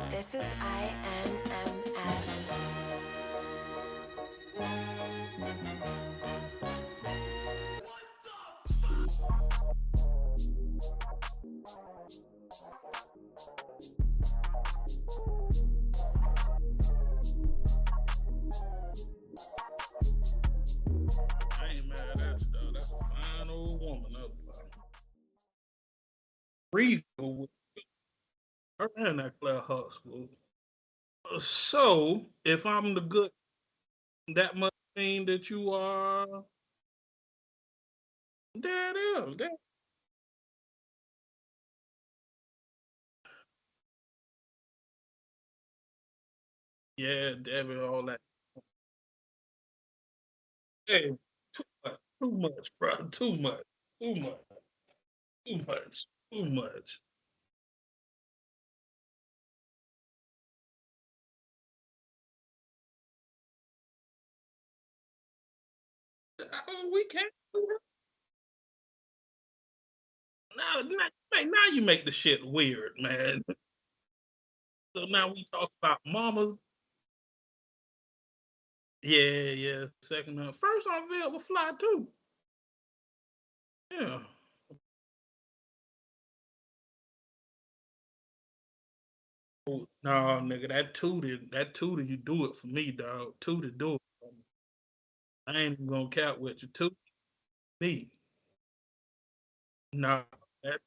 This is INMF. I ain't mad at you, though. That's a fine old woman up there. Regal with her and that Claire Huxtable. So, if I'm the good, that must mean that you are. That is. That, yeah, Debbie, all that. Hey, too much, bro. Too much. Too much. Too much. Too much. We can't do that. Now you make the shit weird, man. So now we talk about mamas. Yeah, yeah. Second, first on Ville will fly too. Yeah. Oh, no, nigga, that tootie, you do it for me, dog. Tootie do it for me. I ain't even gonna cap with you. Tootie, me. Nah, that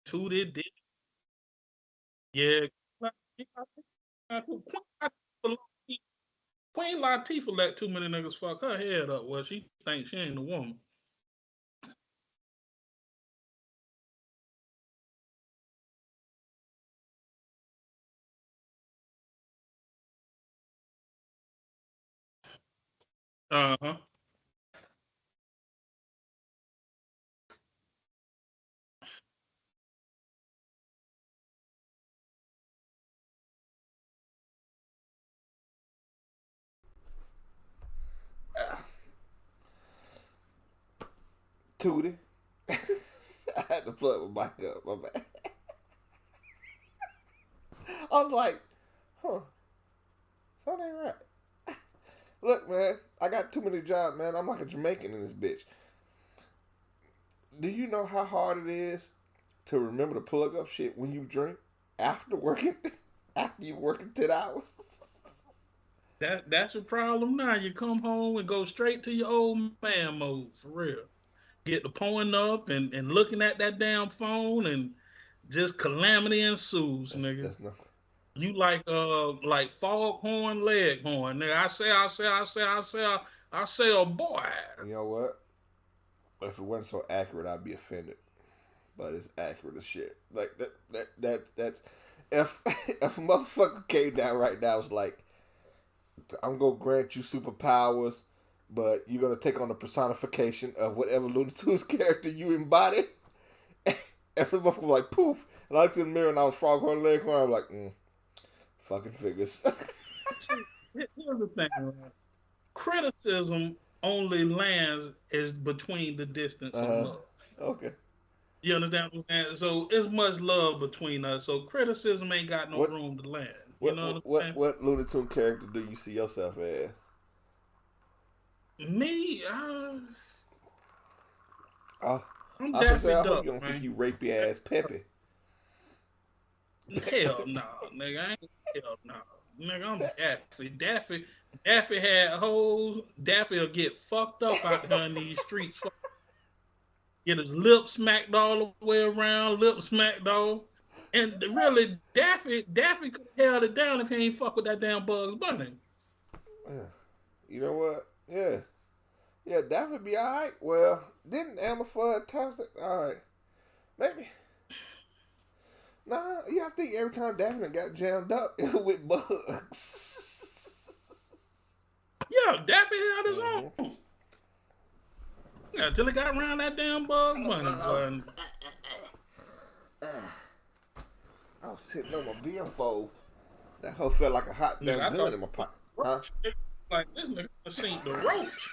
Tootie did. Yeah. Queen Latifah let too many niggas fuck her head up. Well, she thinks she ain't a woman. Uh huh. Tootie. I had to plug my mic up. My bad. I was like, huh, something ain't right. Look, man, I got too many jobs, man. I'm like a Jamaican in this bitch. Do you know how hard it is to remember to plug up shit when you drink after working? After you working 10 hours? That's your problem now. You come home and go straight to your old man mode for real. Get the pulling up and looking at that damn phone and just calamity ensues, nigga. That's not. You like foghorn leghorn, nigga. I say, oh boy. You know what? If it wasn't so accurate, I'd be offended. But it's accurate as shit. Like that's if if a motherfucker came down right now, it's like I'm gonna grant you superpowers, but you're gonna take on the personification of whatever Looney Tunes character you embody. And the motherfucker was like poof, and I looked in the mirror and I was Foghorn Leghorn. I'm like, fucking figures. See, here's the thing, man. Criticism only lands is between the distance of uh, love. okay. You understand what I'm saying? So it's much love between us. So criticism ain't got no What room to land. You what know what I'm what saying? what Looney Tune character do you see yourself as? Me, Oh, I'm I was gonna say Daffy I hope Duck, you don't think man. you rapey ass Peppy. Hell no, nigga. I ain't hell no. Nigga, I'm Daffy. Daffy had hoes. Daffy'll get fucked up out here in these streets. Get his lip smacked all the way around, lip smacked off. And really, Daffy could have held it down if he ain't fuck with that damn Bugs Bunny. Yeah. You know what? Yeah. Yeah, that would be alright. Well, didn't Elmer Fudd touch it? Alright. Maybe. Nah, yeah, I think every time Daphne got jammed up with bugs. Yeah, Daffy held his Mm-hmm. own. Yeah, until he got around that damn Bugs Bunny, boy. I was sitting on my billfold. That hoe felt like a hot Nigga, damn I gun thought in my pocket. Huh? roach. Like this nigga seen the roach.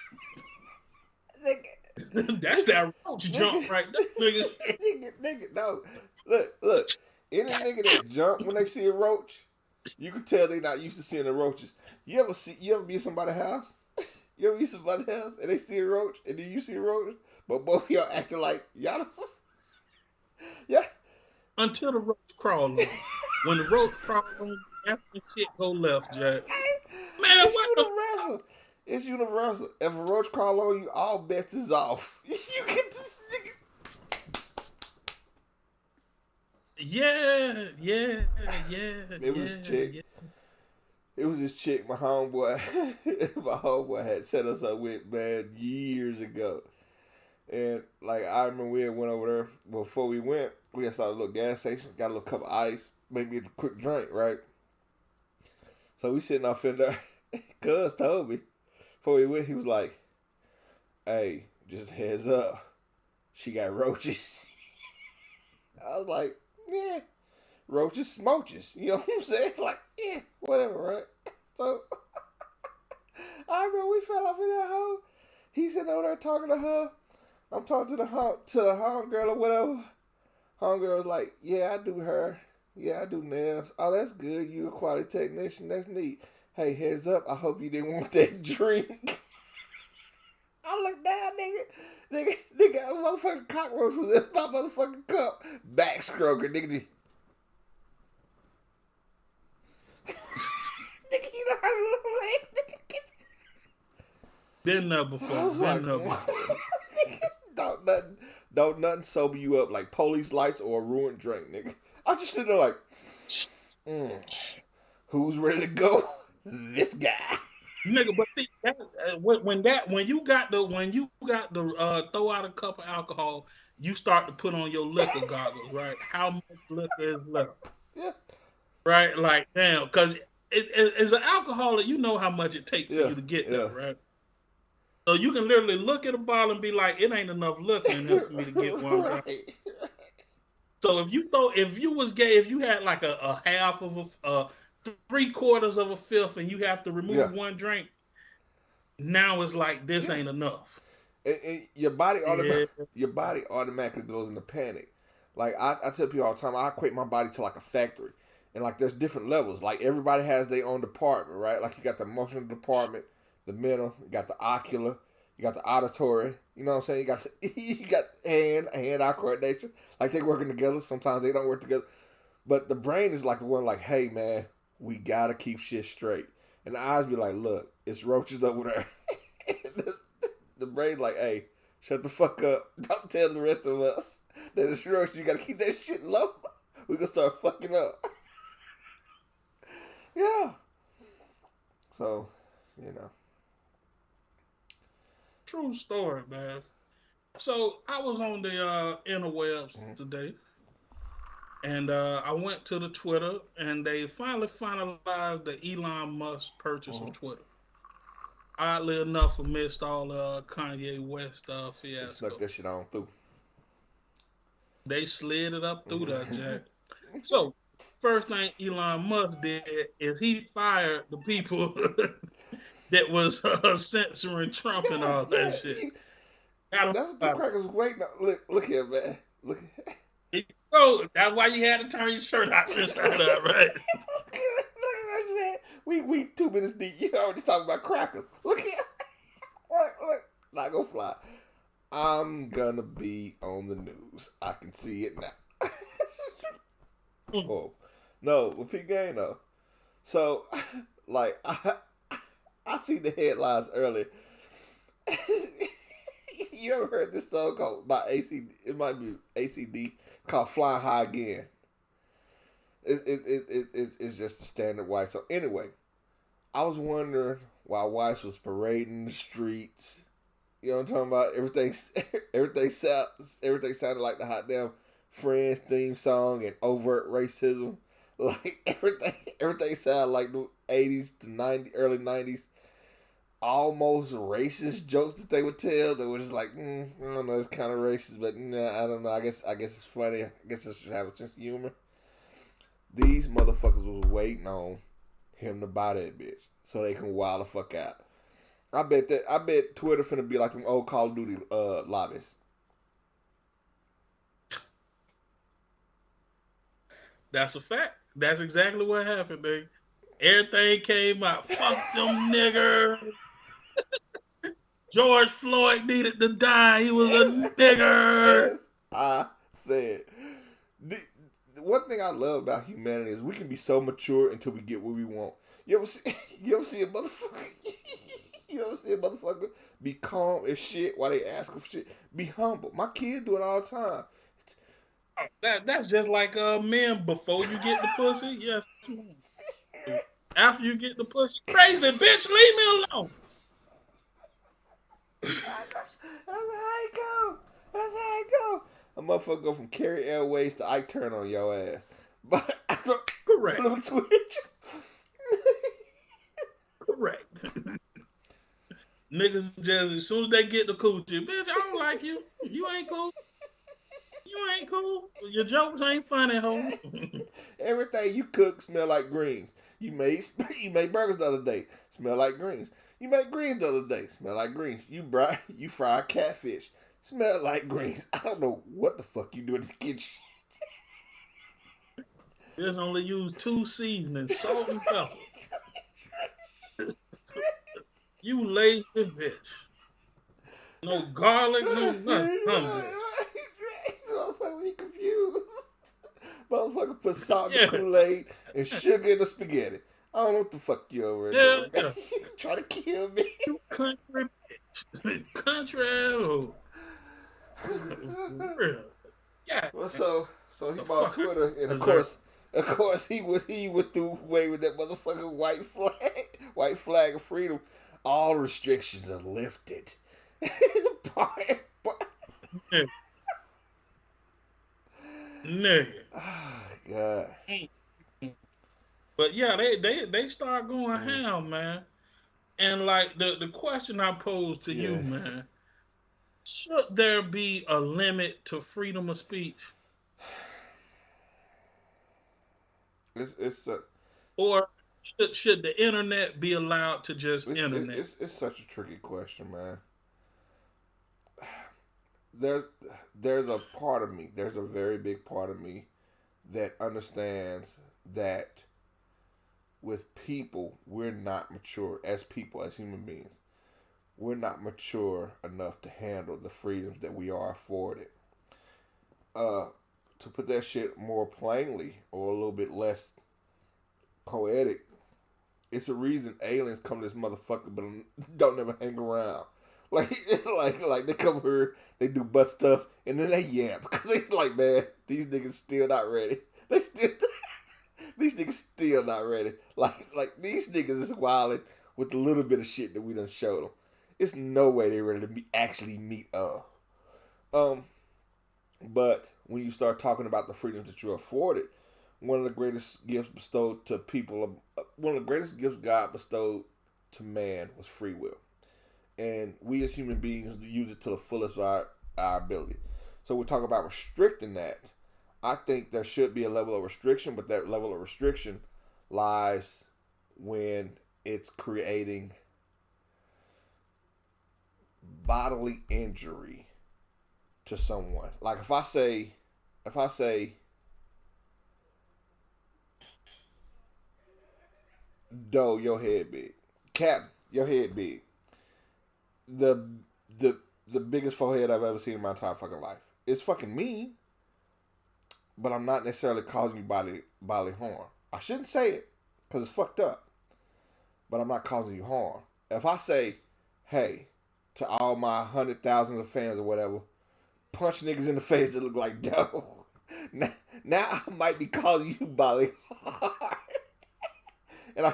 Nigga, That's that roach nigga, jump right there, nigga. nigga, no. Look. Any nigga that jump when they see a roach, you can tell they not used to seeing the roaches. You ever be at somebody's house? You ever be at somebody's house and they see a roach and then you see a roach, but both of y'all acting like y'all don't. Yeah. Until the roach crawl on you. When the roach crawl on you, that's when shit go left, Jack. Man, It's what the universal. It's universal. If a roach crawl on you, all bets is off. You get this nigga. Yeah. It was this chick. Yeah. It was this chick my homeboy my homeboy had set us up with, man, years ago. And like I remember we had went over there. Before we went, we had started a little gas station, got a little cup of ice, maybe a quick drink, right? So we sitting off in there. Cuz told me before we went, he was like, "Hey, just heads up, she got roaches." I was like, "Yeah, roaches, smoaches." You know what I'm saying? Like, yeah, whatever, right? So I remember we fell off in that hole. He's sitting over there talking to her. I'm talking to the homegirl or whatever. Homegirl was like, "Yeah, I do hair. Yeah, I do nails. Oh, that's good. You a quality technician. That's neat. Hey, heads up. I hope you didn't want that drink." I looked down, nigga, a motherfucking cockroach was in my motherfucking cup. Back stroker, nigga. Nigga, you know how to look like, nigga. Been there before. Been there before. Don't nothing sober you up like police lights or a ruined drink, nigga. I just sit there like, who's ready to go? This guy. Nigga, but see, when you got the throw out a cup of alcohol, you start to put on your liquor goggles, right? How much liquor is left? Yeah. Right? Like, damn, because as an alcoholic, you know how much it takes for you to get there, right? So you can literally look at a bottle and be like, it ain't enough liquor in here for me to get one. Right. So if you had like a half of a 3/4 of a fifth, and you have to remove one drink, now it's like this ain't enough. And your body automatically goes into panic. Like I tell people all the time, I equate my body to like a factory, and like there's different levels. Like everybody has their own department, right? Like you got the emotional department, the mental, you got the ocular, you got the auditory. You know what I'm saying? You got hand-eye coordination. Like they working together. Sometimes they don't work together. But the brain is like the one like, hey man, we gotta keep shit straight. And the eyes be like, look, it's roaches over there. The brain like, hey, shut the fuck up. Don't tell the rest of us that it's roaches. You gotta keep that shit low. We gonna start fucking up. Yeah. So, you know. True story, man. So I was on the interwebs today, and I went to the Twitter, and they finally finalized the Elon Musk purchase of Twitter. Oddly enough, amidst all the Kanye West fiasco, They snuck that shit on through. They slid it up through that, Jack. So first thing Elon Musk did is he fired the people that was censoring Trump and all that shit. That's what the crackers was waiting on. Look here, man. Look. So that's why you had to turn your shirt out inside up, right? Look at what I said. We 2 minutes deep. You already talking about crackers. Look here. Look. Not gonna fly. I'm gonna be on the news. I can see it now. Oh. No, with Pete Gang though. So, like, I seen the headlines earlier. You ever heard this song called by ACD? It might be ACD called "Flying High Again." It's just a standard white. So anyway, I was wondering why whites was parading the streets. You know what I'm talking about? Everything sounded like the hot damn Friends theme song and overt racism. Like everything sounded like the 80s to 90s, early 90s. Almost racist jokes that they would tell. They were just like, I don't know, it's kind of racist, but I don't know. I guess it's funny. I guess I should have a sense of humor. These motherfuckers was waiting on him to buy that bitch so they can wild the fuck out. I bet Twitter finna be like them old Call of Duty lobbies. That's a fact. That's exactly what happened, nigga. Everything came out. Fuck them niggers. George Floyd needed to die. He was a nigger. As I said, the, the one thing I love about humanity is we can be so mature until we get what we want. You ever see? You ever see a motherfucker? You ever see a motherfucker be calm as shit while they ask for shit? Be humble. My kids do it all the time. That's just like men before you get the pussy. Yes, ma'am. After you get the pussy, crazy bitch, leave me alone. That's how it go. That's how it go. A motherfucker go from Carrie Airways to Ike Turn on your ass. But I don't Correct. flip switch. Correct. Niggas just as soon as they get the coochie, bitch, I don't like you. You ain't cool. You ain't cool. Your jokes ain't funny, ho. Everything you cook smell like greens. You made you made burgers the other day. Smell like greens. You made greens the other day. Smell like greens. You fried catfish. Smell like greens. I don't know what the fuck you do in the kitchen. Just only use 2 seasonings, salt and pepper. You lazy bitch. No garlic, no nothing. Bitch. Motherfucker, be confused. Motherfucker put salt in the Yeah. Kool-Aid and sugar in the spaghetti. I don't know what the fuck you over there doing. Yeah. You trying to kill me. You country bitch. Country asshole. For real. Yeah. Well, so he The bought fuck Twitter, and deserve. of course, he went through away with that motherfucking white flag of freedom. All restrictions are lifted. Yeah. Nigga. Oh, God. But yeah, they start going ham, man. And like the question I pose to you, Yeah. man, should there be a limit to freedom of speech? It's Or should the internet be allowed to just internet? it's such a tricky question, man. There's there's a part of me, there's a very big part of me that understands that with people, we're not mature as people, as human beings. We're not mature enough to handle the freedoms that we are afforded. Uh, to put that shit more plainly or a little bit less poetic, it's a reason aliens come to this motherfucker but don't never hang around. Like, like they come here, they do butt stuff, and then they yamp because they like, man, these niggas still not ready. They still, these niggas still not ready. Like these niggas is wilding with a little bit of shit that we done showed them. It's no way they ready to actually meet up. But when you start talking about the freedoms that you're afforded, one of the greatest gifts bestowed to people, one of the greatest gifts God bestowed to man was free will. And we as human beings use it to the fullest of our ability. So we're talking about restricting that. I think there should be a level of restriction, but that level of restriction lies when it's creating bodily injury to someone. Like if I say, Doe, your head big. Captain, your head big. The the the biggest forehead I've ever seen in my entire fucking life. It's fucking mean, but I'm not necessarily causing you bodily harm. I shouldn't say it because it's fucked up, but I'm not causing you harm. If I say, hey, to all my thousands of fans or whatever, punch niggas in the face that look like Doe. Now I might be causing you bodily harm. And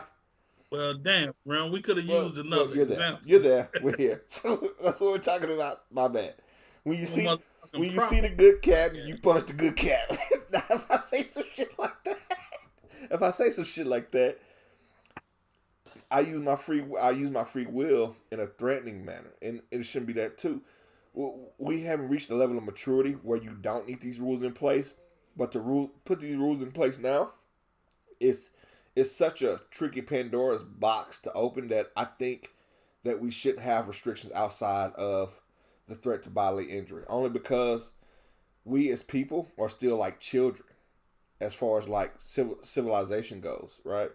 Well, damn, Ron, we could have used well, another you're there. example. You're there. We're here. So that's what we're talking about. My bad. When you I'm a see motherfucking the good cat, Yeah. you punch the good cat. Now, if I say some shit like that, I use my free will in a threatening manner, and it shouldn't be that too. We haven't reached the level of maturity where you don't need these rules in place, but to put these rules in place now, it's such a tricky Pandora's box to open that I think that we shouldn't have restrictions outside of the threat to bodily injury. Only because we as people are still like children. as far as like civilization goes, right?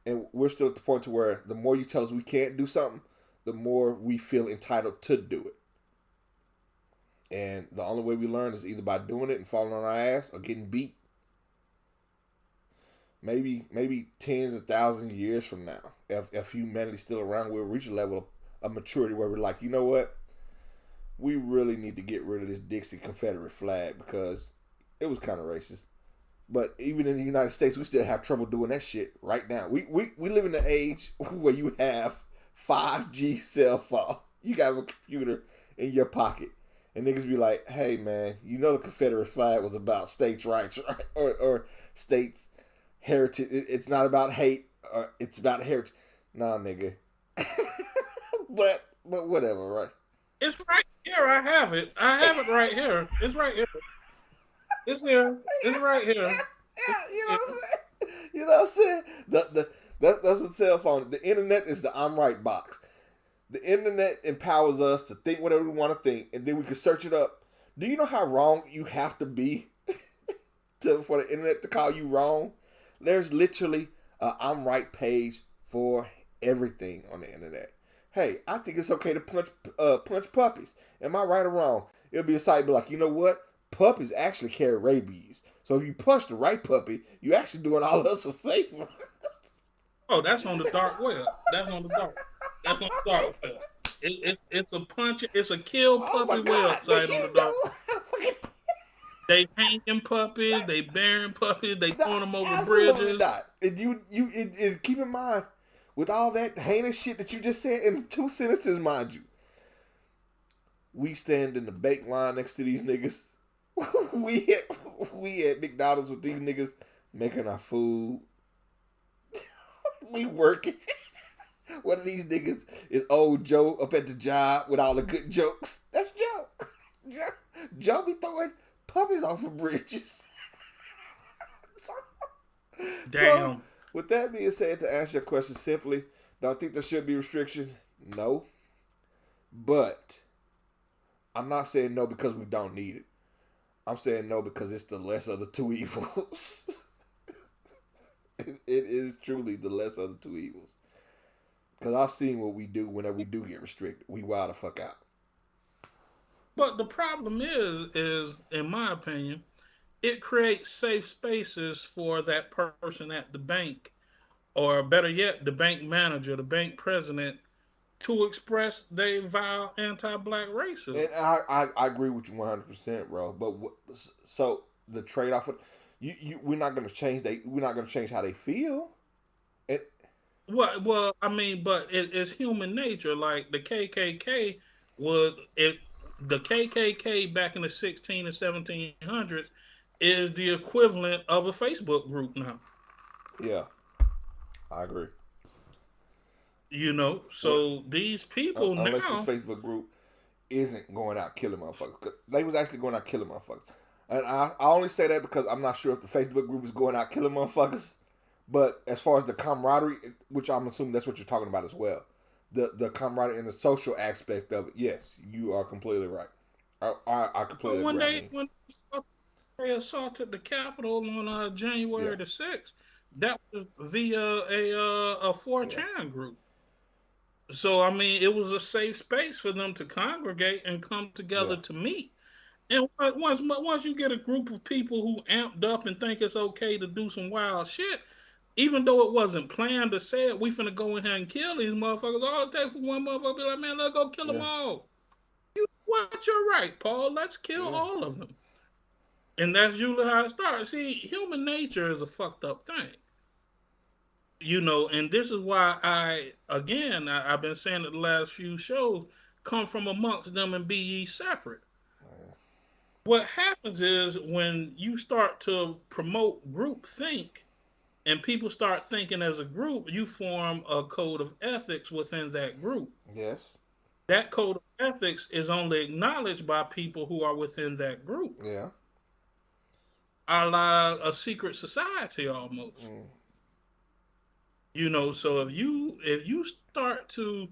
And we're still at the point to where the more you tell us we can't do something, the more we feel entitled to do it. And the only way we learn is either by doing it and falling on our ass or getting beat. Maybe tens of thousands of years from now, if humanity's still around, we'll reach a level of maturity where we're like, you know what? We really need to get rid of this Dixie Confederate flag because it was kind of racist. But even in the United States, we still have trouble doing that shit right now. We live in an age where you have 5G cell phone. You got a computer in your pocket. And niggas be like, hey man, you know the Confederate flag was about states' rights, right? Or states' heritage. It's not about hate, or it's about heritage. Nah, nigga. but whatever, right? It's right here. I have it. I have it right here. It's right here. It's here. It's right here. It's Yeah, you know here. what I'm saying? You know what I'm saying? That's a cell phone. The internet is the I'm right box. The internet empowers us to think whatever we want to think, and then we can search it up. Do you know how wrong you have to be for the internet to call you wrong? There's literally a I'm right page for everything on the internet. Hey, I think it's okay to punch puppies. Am I right or wrong? It'll be a site be like, you know what? Puppies actually carry rabies. So if you punch the right puppy, you actually doing all of us a favor. Oh, that's on the dark web. That's on the dark. That's on the dark web. It's a punch. It's a kill Oh my puppy god, do website on the you dark. know? They hanging puppies. They burying puppies. They No, throwing them over absolutely bridges. not. And keep in mind, with all that heinous shit that you just said in 2 sentences, mind you, we stand in the bake line next to these niggas. we at McDonald's with these niggas making our food. We working. One of these niggas is old Joe up at the job with all the good jokes. That's Joe. Joe be throwing puppies off of bridges. So, Damn. with that being said, to answer your question simply, do I think there should be restriction? No. But I'm not saying no because we don't need it. I'm saying no because it's the less of the two evils. It is truly the less of the two evils. Because I've seen what we do whenever we do get restricted. We wild the fuck out. But the problem is in my opinion, it creates safe spaces for that person at the bank, or better yet, the bank manager, the bank president, to express their vile anti-black racism. And I agree with you 100%, bro. But so the trade off of we're not gonna change we're not gonna change how they feel. And Well, I mean, but it's human nature. Like the KKK would it, the KKK back in the 16 and 1700s is the equivalent of a Facebook group now. yeah, I agree. Well, So these people unless this now, Facebook group isn't going out killing motherfuckers. 'Cause they was actually going out killing motherfuckers. And I only say that because I'm not sure if the Facebook group is going out killing motherfuckers. But as far as the camaraderie, which I'm assuming that's what you're talking about as well, the camaraderie and the social aspect of it, yes, you are completely right. I completely when agree. I they mean, when they assaulted the Capitol on yeah, January the 6th, that was via a yeah, 4chan group. So I mean, it was a safe space for them to congregate and come yeah, together to meet. And once you get a group of people who amped up and think it's okay to do some wild shit, even though it wasn't planned or said, we finna go in here and kill these motherfuckers. All it takes for one motherfucker to be like, man, let's go kill them yeah, all. You what? You're right, Paul. Let's kill yeah, all of them. And that's usually how it starts. See, human nature is a fucked up thing. And this is why I've been saying it the last few shows, come from amongst them and be ye separate. What happens is when you start to promote group think and people start thinking as a group, you form a code of ethics within that group. yes, That code of ethics is only acknowledged by people who are within that group, yeah, a la a secret society almost. mm, So if you start to,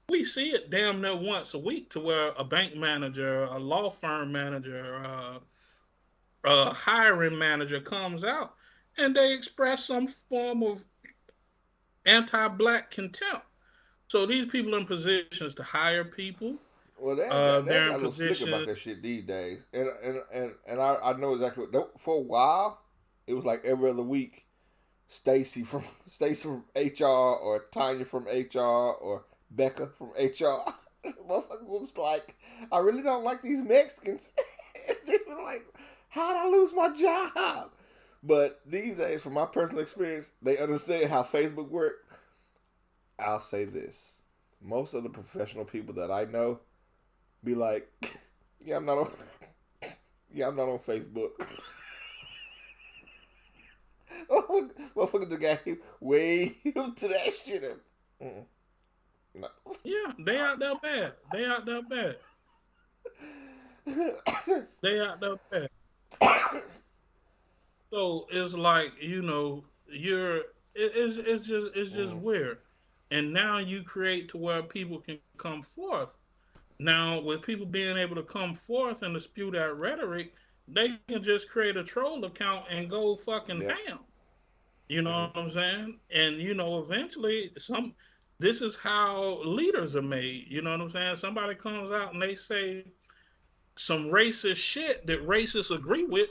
we see it damn near once a week to where a bank manager, a law firm manager, a hiring manager comes out and they express some form of anti-black contempt. So these people in positions to hire people. Well, they They're got in a little slick about positions. that shit these days, and I know exactly what. For a while, it was like every other week. Stacy from HR or Tanya from HR or Becca from HR. Motherfucker was like, I really don't like these Mexicans. They were like, how'd I lose my job? But these days, from my personal experience, they understand how Facebook works. I'll say this: most of the professional people that I know be like, yeah, I'm not on, yeah, I'm not on Facebook. Oh, motherfucker, the guy way to that shit. Mm-mm. No. Yeah, they out there bad. They out there bad. They out there bad. So it's like you're it's just Mm-hmm. weird, and now you create to where people can come forth. Now with people being able to come forth and dispute that rhetoric, they can just create a troll account and go fucking Yep. ham. You know Mm-hmm. what I'm saying? And eventually this is how leaders are made. You know what I'm saying? Somebody comes out and they say some racist shit that racists agree with,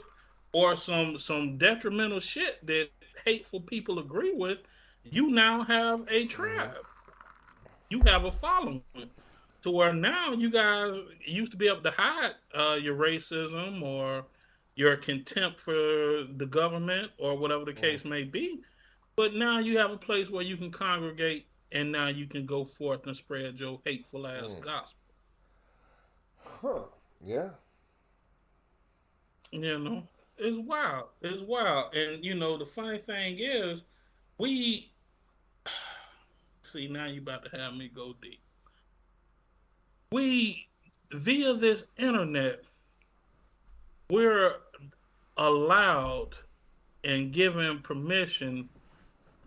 or some detrimental shit that hateful people agree with. You now have a Mm-hmm. tribe. You have a following. To where now you guys used to be able to hide your racism or your contempt for the government or whatever the Mm-hmm. case may be. But now you have a place where you can congregate, and now you can go forth and spread your hateful ass Mm. gospel. Huh. Yeah. You know, it's wild. It's wild. And the funny thing is, we see now you about to have me go deep. We via this internet, we're allowed and given permission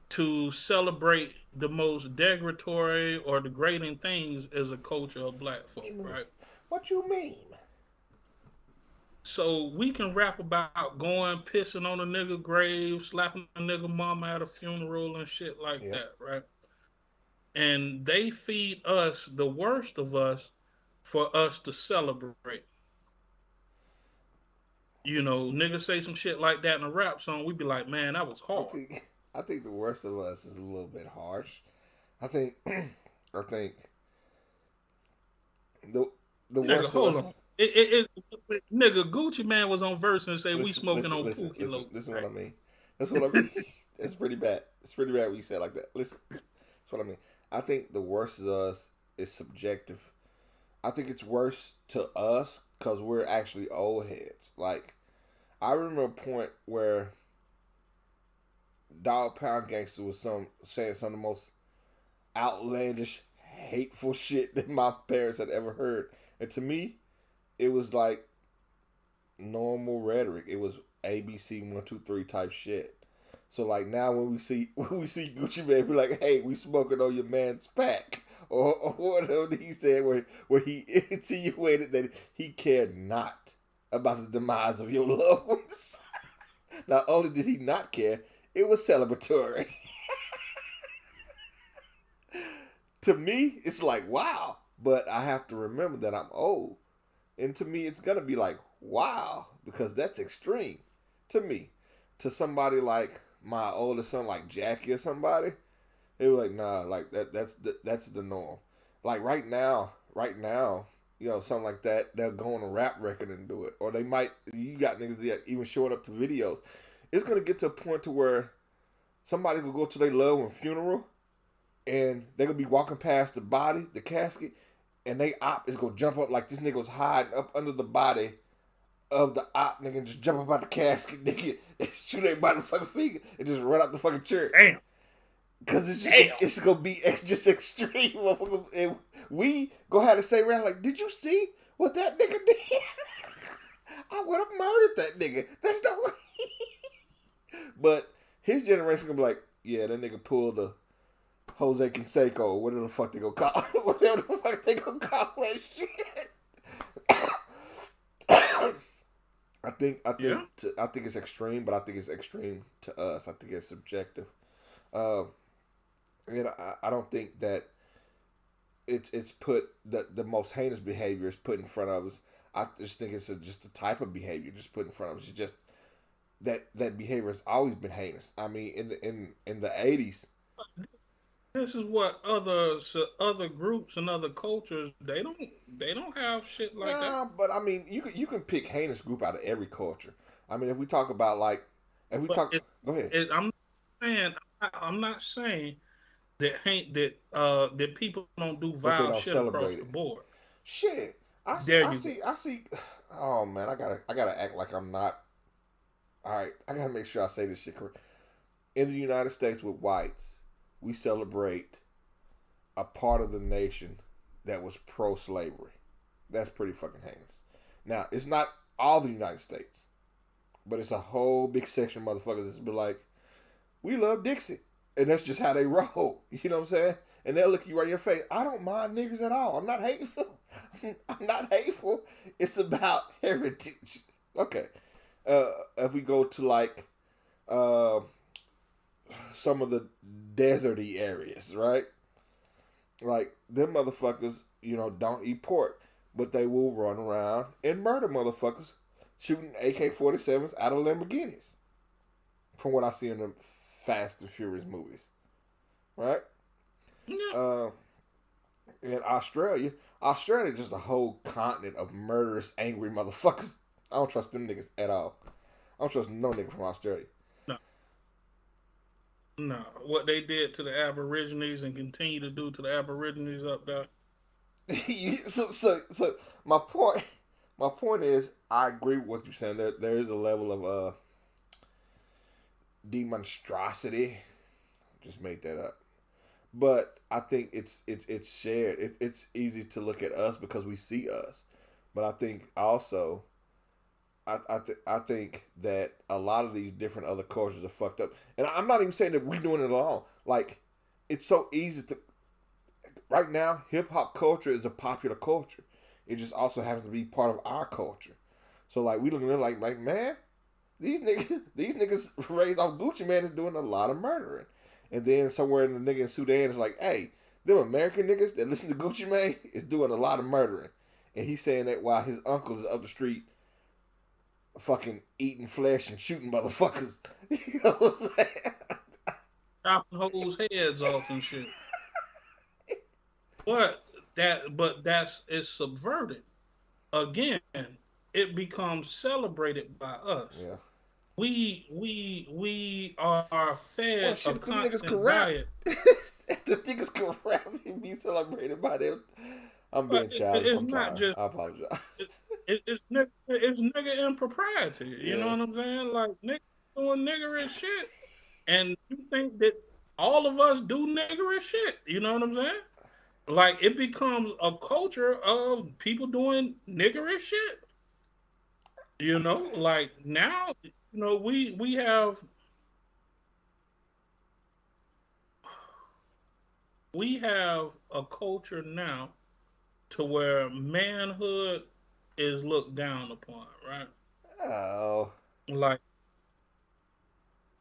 to celebrate the most degradatory or degrading things as a culture of black What you folk, mean? right? What you mean? So we can rap about going pissing on a nigga grave, slapping a nigga mama at a funeral and shit like Yep. that, right? And they feed us the worst of us for us to celebrate. Niggas say some shit like that in a rap song, we be like, man, that was I hard. think I think the worst of us is a little bit harsh. I think I think the the Nigga, worst of hold us. on. Nigga, Gucci Man was on verse and say we Listen, smoking listen, on listen, Pookie listen. Loc. This is what Right? I mean. That's what I mean. It's pretty bad. It's pretty bad when you say it like that. Listen, that's what I mean. I think the worst of us is subjective. I think it's worse to us because we're actually old heads. Like I remember a point where Dog Pound Gangster was saying some of the most outlandish, hateful shit that my parents had ever heard, and to me, it was like normal rhetoric. It was ABC 1 2 3 type shit. So like now when we see when we see Gucci Man, we're like, hey, we smoking on your man's pack. Or whatever he said where he insinuated that he cared not about the demise of your loved ones. Not only did he not care, it was celebratory. To me, it's like wow. But I have to remember that I'm old. And to me, it's gonna be like, wow, because that's extreme. To me, to somebody like my oldest son, like Jackie or somebody, they were like, nah, like that's the norm. Like right now, something like that, they'll go on a rap record and do it, or they might. You got niggas that even showing up to videos. It's gonna get to a point to where somebody will go to their loved one funeral, and they're gonna be walking past the body, the casket, and they op is gonna jump up like this nigga was hiding up under the body of the op nigga and just jump up out the casket nigga and shoot everybody in the fucking finger and just run out the fucking church. Damn. Cause it's just Damn. it's gonna be just extreme, motherfucker. And we go have the same round like, did you see what that nigga did? I would have murdered that nigga. That's no way. But his generation gonna be like, yeah, that nigga pulled a Jose Canseco, or whatever the fuck they gonna call whatever the fuck they gonna call that shit. Yeah. I think it's extreme, but I think it's extreme to us. I think it's subjective. Uh, and I don't think that it's put the most heinous behavior is put in front of us. I just think it's just a type of behavior just put in front of us. It's just that behavior has always been heinous. I mean, in the 80s. This is what other groups and other cultures they don't have shit like that. But I mean, you can pick heinous group out of every culture. I mean, if we talk about like, if we But talk, go ahead. I'm not saying I'm not saying that people don't do That they vile don't shit across celebrate the it. board. Shit, There you go. I see. Oh man, I gotta act like I'm not. All right, I gotta make sure I say this shit correct. In the United States with whites, we celebrate a part of the nation that was pro-slavery. That's pretty fucking heinous. Now, it's not all the United States, but it's a whole big section of motherfuckers that's be like, we love Dixie. And that's just how they roll. You know what I'm saying? And they'll look you right in your face. I don't mind niggers at all. I'm not hateful. I'm not hateful. It's about heritage. Okay. If we go to like uh, some of the deserty areas, right? Like them motherfuckers, don't eat pork, but they will run around and murder motherfuckers, shooting AK-47s out of Lamborghinis. From what I see in the Fast and Furious movies, right? Yeah. Uh, in Australia just a whole continent of murderous, angry motherfuckers. I don't trust them niggas at all. I don't trust no nigga from Australia. No, no. What they did to the Aborigines and continue to do to the Aborigines up there. So my point is, I agree with what you're saying. There is a level of demonstrosity. Just made that up. But I think it's shared. It's easy to look at us because we see us. But I think also, I think that a lot of these different other cultures are fucked up. And I'm not even saying that we doing it alone. Like, it's so easy to. Right now, hip hop culture is a popular culture. It just also happens to be part of our culture. So like we looking at it like man, these niggas raised off Gucci Man is doing a lot of murdering. And then somewhere in the nigga in Sudan is like, hey, them American niggas that listen to Gucci Mane is doing a lot of murdering. And he's saying that while his uncles is up the street fucking eating flesh and shooting motherfuckers. You know what I'm saying? Chopping hoes' heads off and shit. But that's it's subverted. Again, it becomes celebrated by us. Yeah. We are Well, fed a shit, if them niggas can constant rap, diet. if them niggas can rap and be celebrated by them. I'm But being childish. it's I'm not sorry. just I apologize. it, it's nigga impropriety. You know Yeah. what I'm saying? Like nigga doing niggerish shit, and you think that all of us do niggerish shit. You know what I'm saying? Like it becomes a culture of people doing niggerish shit. Like now, we have a culture now to where manhood is looked down upon, right? Oh. Like,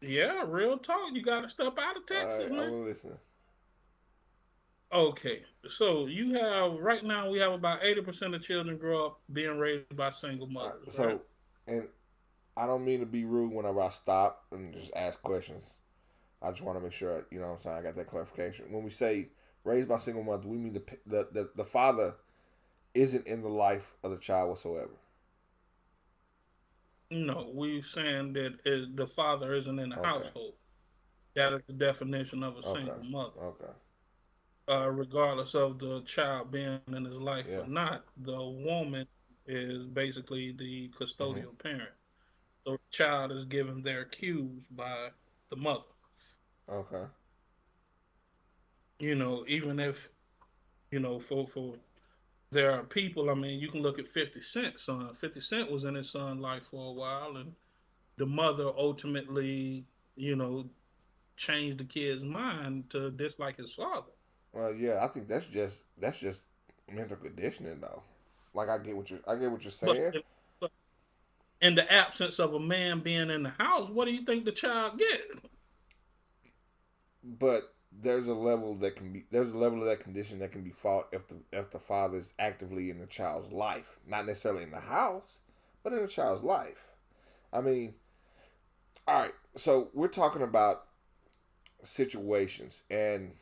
yeah, real talk. You got to step out of All Texas, right. I man. will listen. Okay, so you have right now we have about 80% of children grow up being raised by single All right, mothers, right? so, and I don't mean to be rude whenever I stop and just ask questions. I just want to make sure, what I'm saying, I got that clarification. When we say raised by single mother, we mean the father isn't in the life of the child whatsoever. No, we saying that the father isn't in the Okay. household. That is the definition of a Okay. single mother. Okay. Regardless of the child being in his life Yeah. or not, the woman is basically the Mm-hmm. custodial parent. So the child is given their cues by the mother. Okay. Even if, for there are people, I mean, you can look at 50 Cent's son. 50 Cent was in his son's life for a while, and the mother ultimately, you know, changed the kid's mind to dislike his father. Well, yeah, I think that's just mental conditioning though. Like I get what you're But saying. in the absence of a man being in the house, what do you think the child get? But there's a level of that condition that can be fought if the father is actively in the child's life, not necessarily in the house, but in the child's life. I mean, all right. So we're talking about situations, and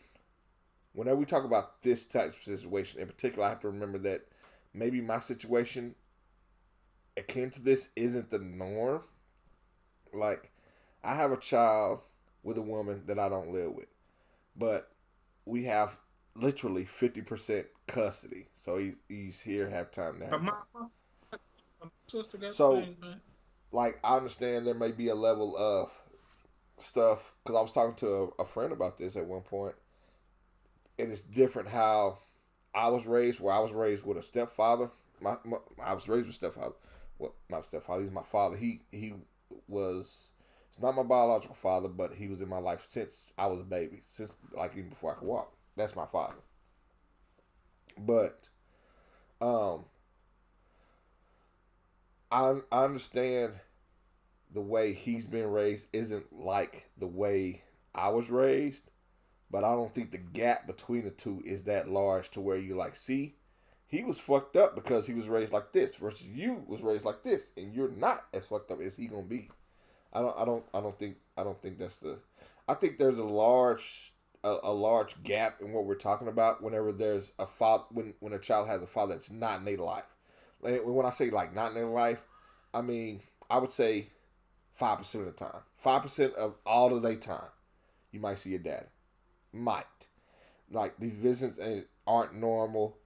whenever we talk about this type of situation in particular, I have to remember that maybe my situation akin to this isn't the norm. Like, I have a child with a woman that I don't live with, but we have literally 50% custody. So he's here half time, there My half time. mom, my sister got the So, same thing. like, I understand there may be a level of stuff because I was talking to a friend about this at one point, and it's different how I was raised. Where I was raised with a stepfather. I was raised with a stepfather. Well, not a stepfather. He's my father. He was. It's not my biological father, but he was in my life since I was a baby, since like even before I could walk. That's my father. But um, I understand the way he's been raised isn't like the way I was raised, but I don't think the gap between the two is that large to where you like see he was fucked up because he was raised like this versus you was raised like this and you're not as fucked up as he gonna be. I don't think that's the. I think there's a large gap in what we're talking about whenever there's a father when a child has a father that's not in their life. Like, when I say like not in their life, I mean I would say 5% of the time, 5% of all of their time, you might see your daddy. Might like the visits aren't normal.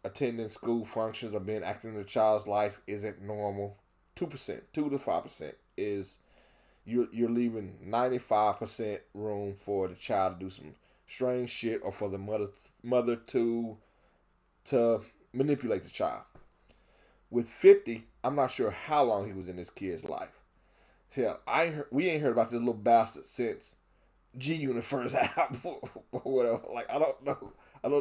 Attending school functions or being active in the child's life isn't normal. 2%, 2 to 5% is you're leaving 95% room for the child to do some strange shit or for the mother to manipulate the child. With 50, I'm not sure how long he was in this kid's life. Hell, we ain't heard about this little bastard since G Unit first album or whatever. Like I don't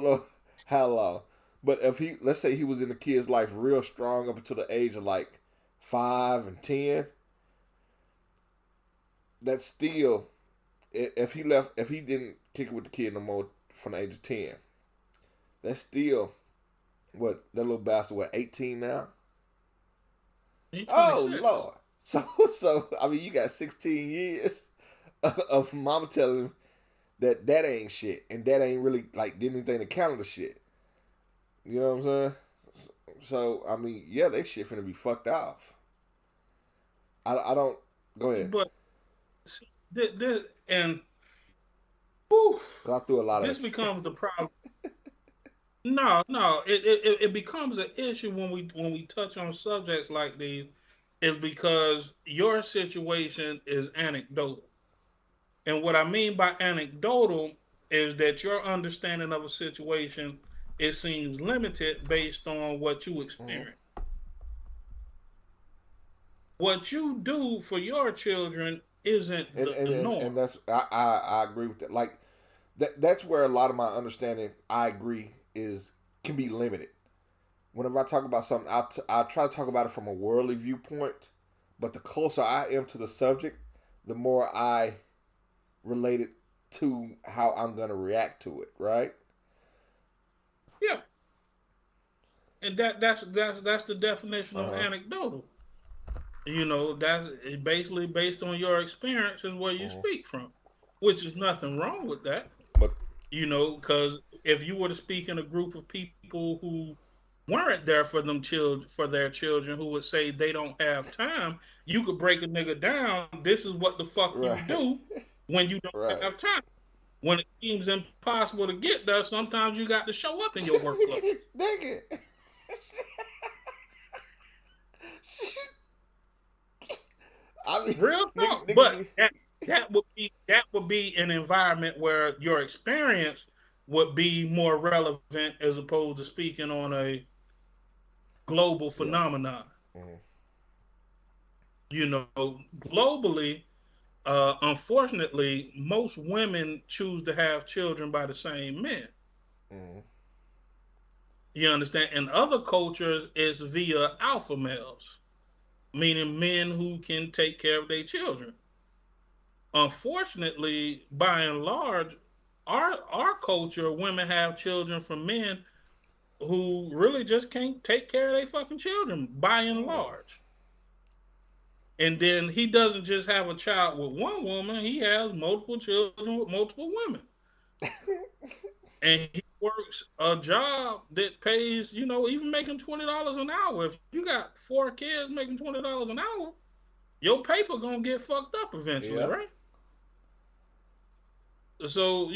know how long. But if let's say he was in the kid's life real strong up until the age of like 5 and 10, that's still if he didn't kick it with the kid no more from the age of 10, that's still what that little bastard 18 now. He's Oh 26. Lord. So I mean you got 16 years of mama telling him that ain't shit and that ain't really like did anything to counter the shit. You know what I'm saying? So I mean, yeah, they shit finna be fucked off. I don't go ahead. But see, and whew, Cause I threw a lot this at you. becomes the problem. No, no, it becomes an issue when we touch on subjects like these, is because your situation is anecdotal, and what I mean by anecdotal is that your understanding of a situation, it seems limited based on what you Mm-hmm. experience. What you do for your children isn't the And norm. that's I agree with that. Like that's where a lot of my understanding I agree is can be limited. Whenever I talk about something, I try to talk about it from a worldly viewpoint, but the closer I am to the subject, the more I relate it to how I'm gonna react to it. Right? Yeah, and that's the definition Uh of huh. anecdotal. You know, that's basically based on your experiences where you Mm-hmm. speak from, which is nothing wrong with that. But You know, because if you were to speak in a group of people who weren't there for them children, for their children, who would say they don't have time, you could break a nigga down. This is what the fuck you right, do when you don't right. have time. When it seems impossible to get there, sometimes you got to show up in your work clothes. Nigga. I mean, Real nigga, talk. nigga But be. that would be an environment where your experience would be more relevant as opposed to speaking on a global Yeah. phenomenon. Mm-hmm. You know, globally, unfortunately, most women choose to have children by the same men. Mm-hmm. You understand? In other cultures, it's via alpha males. meaning men who can take care of their children. Unfortunately, by and large, our culture, women have children from men who really just can't take care of their fucking children, by and Oh. large. And then he doesn't just have a child with one woman; he has multiple children with multiple women. And he works a job that pays, even making $20 an hour. If you got four kids making $20 an hour, your paper gonna get fucked up eventually, Yeah. right? So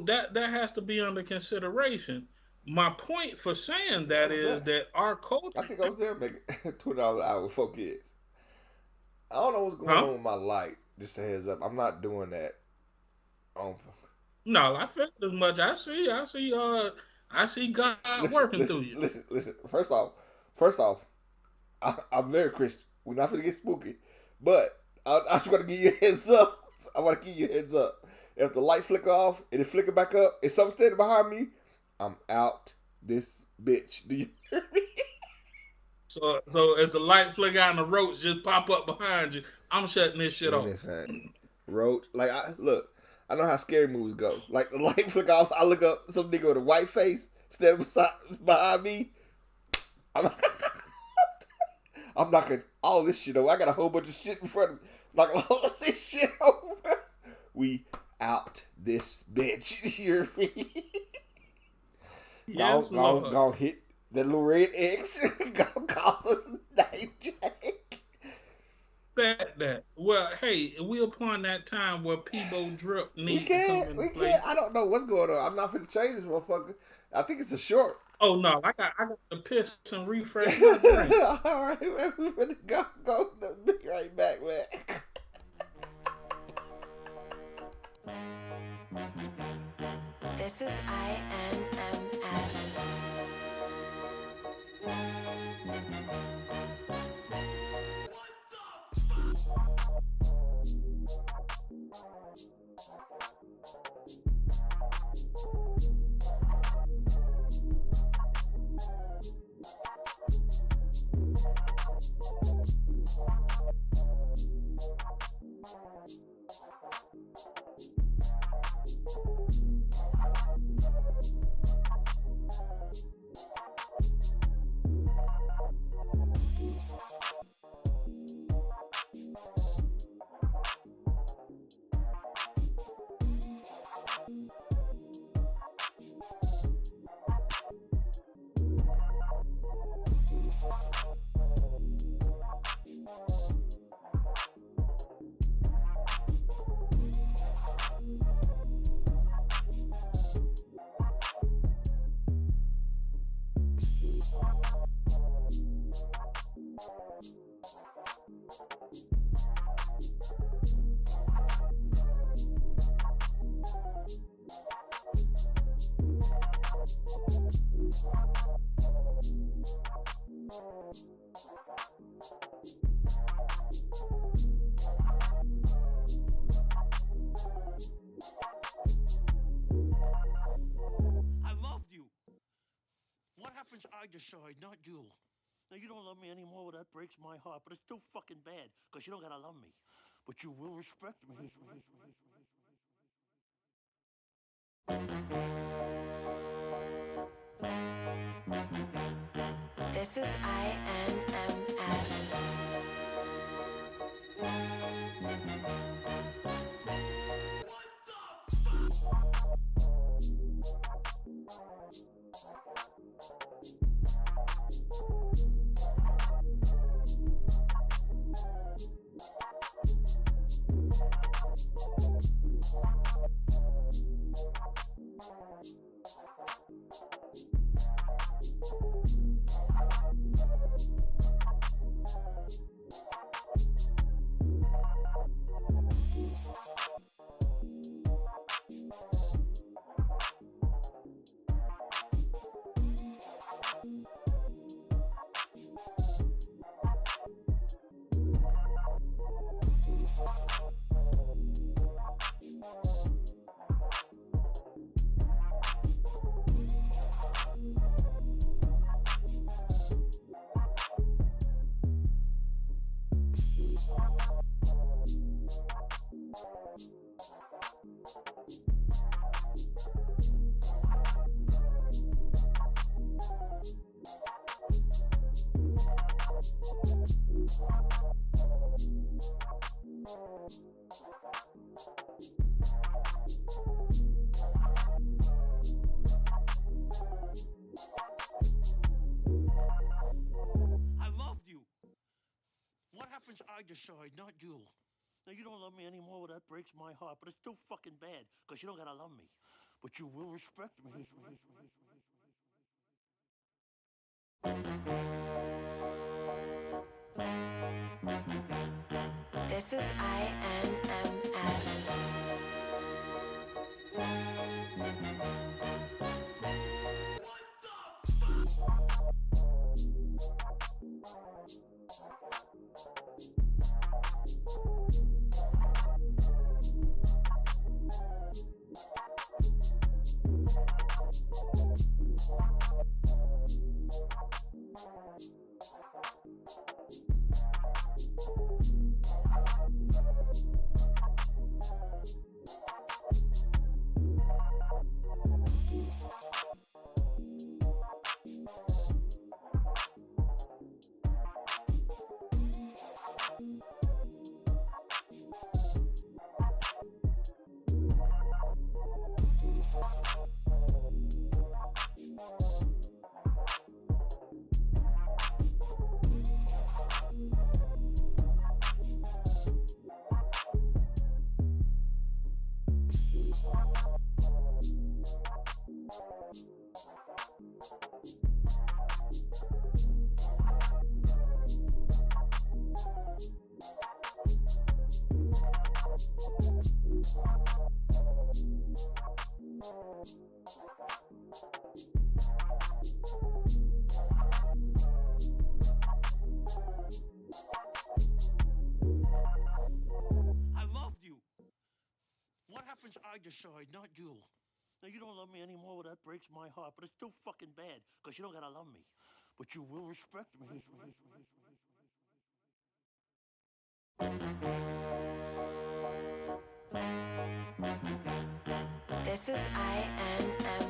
that has to be under consideration. My point for saying I that was is there. that our I culture, think I was there making $20 an hour with 4 kids. I don't know what's going huh? on with my light. Just a heads up. I'm not doing that. Um, No, I felt as much. I see God listen, working listen, through you. listen, listen. First off, I'm very Christian. We're not gonna get spooky, but I just want to give you a heads up. I want to give you a heads up. If the light flicker off and it flicker back up, and something standing behind me, I'm out this bitch. Do you hear me? So if the light flicker out and the ropes just pop up behind you, I'm shutting this shit off. Anything. Roach. Like I look. I know how scary movies go. Like the light flicker off, I look up some nigga with a white face standing behind me. I'm, I'm knocking all this shit over. I got a whole bunch of shit in front of me. Knocking all this shit over. We out this bitch. You hear me? Yes, Lord. Go hit that little red X. Go call the night Jack. That. Well, hey, we upon that time where Peebo Drip need to come into We play. can't. I don't know what's going on. I'm not finna change this motherfucker. I think it's a short. Oh no, I got to piss and refresh my brain. All right, man. We finna go. Be right back, man. This is INMF. I loved you. What happens? I decide, not you. Now, you don't love me anymore. Well, that breaks my heart. But it's still fucking bad, because you don't gotta love me. But you will respect me. This is INMF. happens, I decide, not you. Now, you don't love me anymore, well, that breaks my heart, but it's still fucking bad, because you don't gotta love me. But you will respect me. This is INMF. I loved you. What happens, I decide, not you. Now, you don't love me anymore, well, that breaks my heart, but it's still fucking bad, because you don't gotta love me. But you will respect me. This is INMF.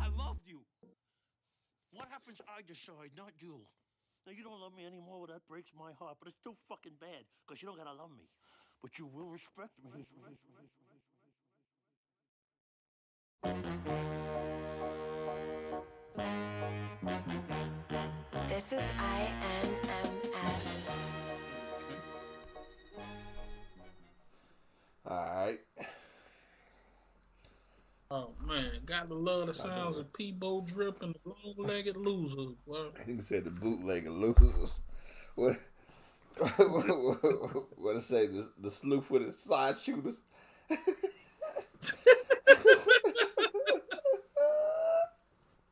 I loved you. What happens, I decide, not you. Now, you don't love me anymore, well, that breaks my heart, but it's still fucking bad, because you don't gotta love me. But you will respect me. This is INMF. Alright. Oh man, got to love the sounds of Peebo Drip and the long-legged losers. Well, I think it said the bootlegger losers. What? What to say? The sleuth with his side shooters.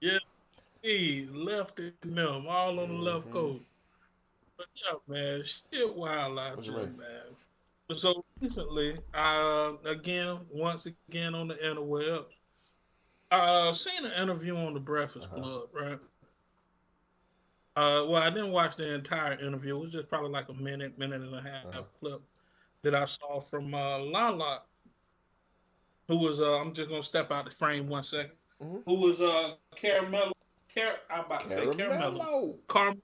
yeah, he left it in them all on the left coast. But yeah, man, shit wild out What you there, mean? man. So recently, once again on the interwebs, seen an interview on the Breakfast Club, right? Well, I didn't watch the entire interview. It was just probably like a minute and a half clip that I saw from Lala, who was I'm just gonna step out the frame 1 second. Who was Caramello? I'm about to say Caramello. Caramello.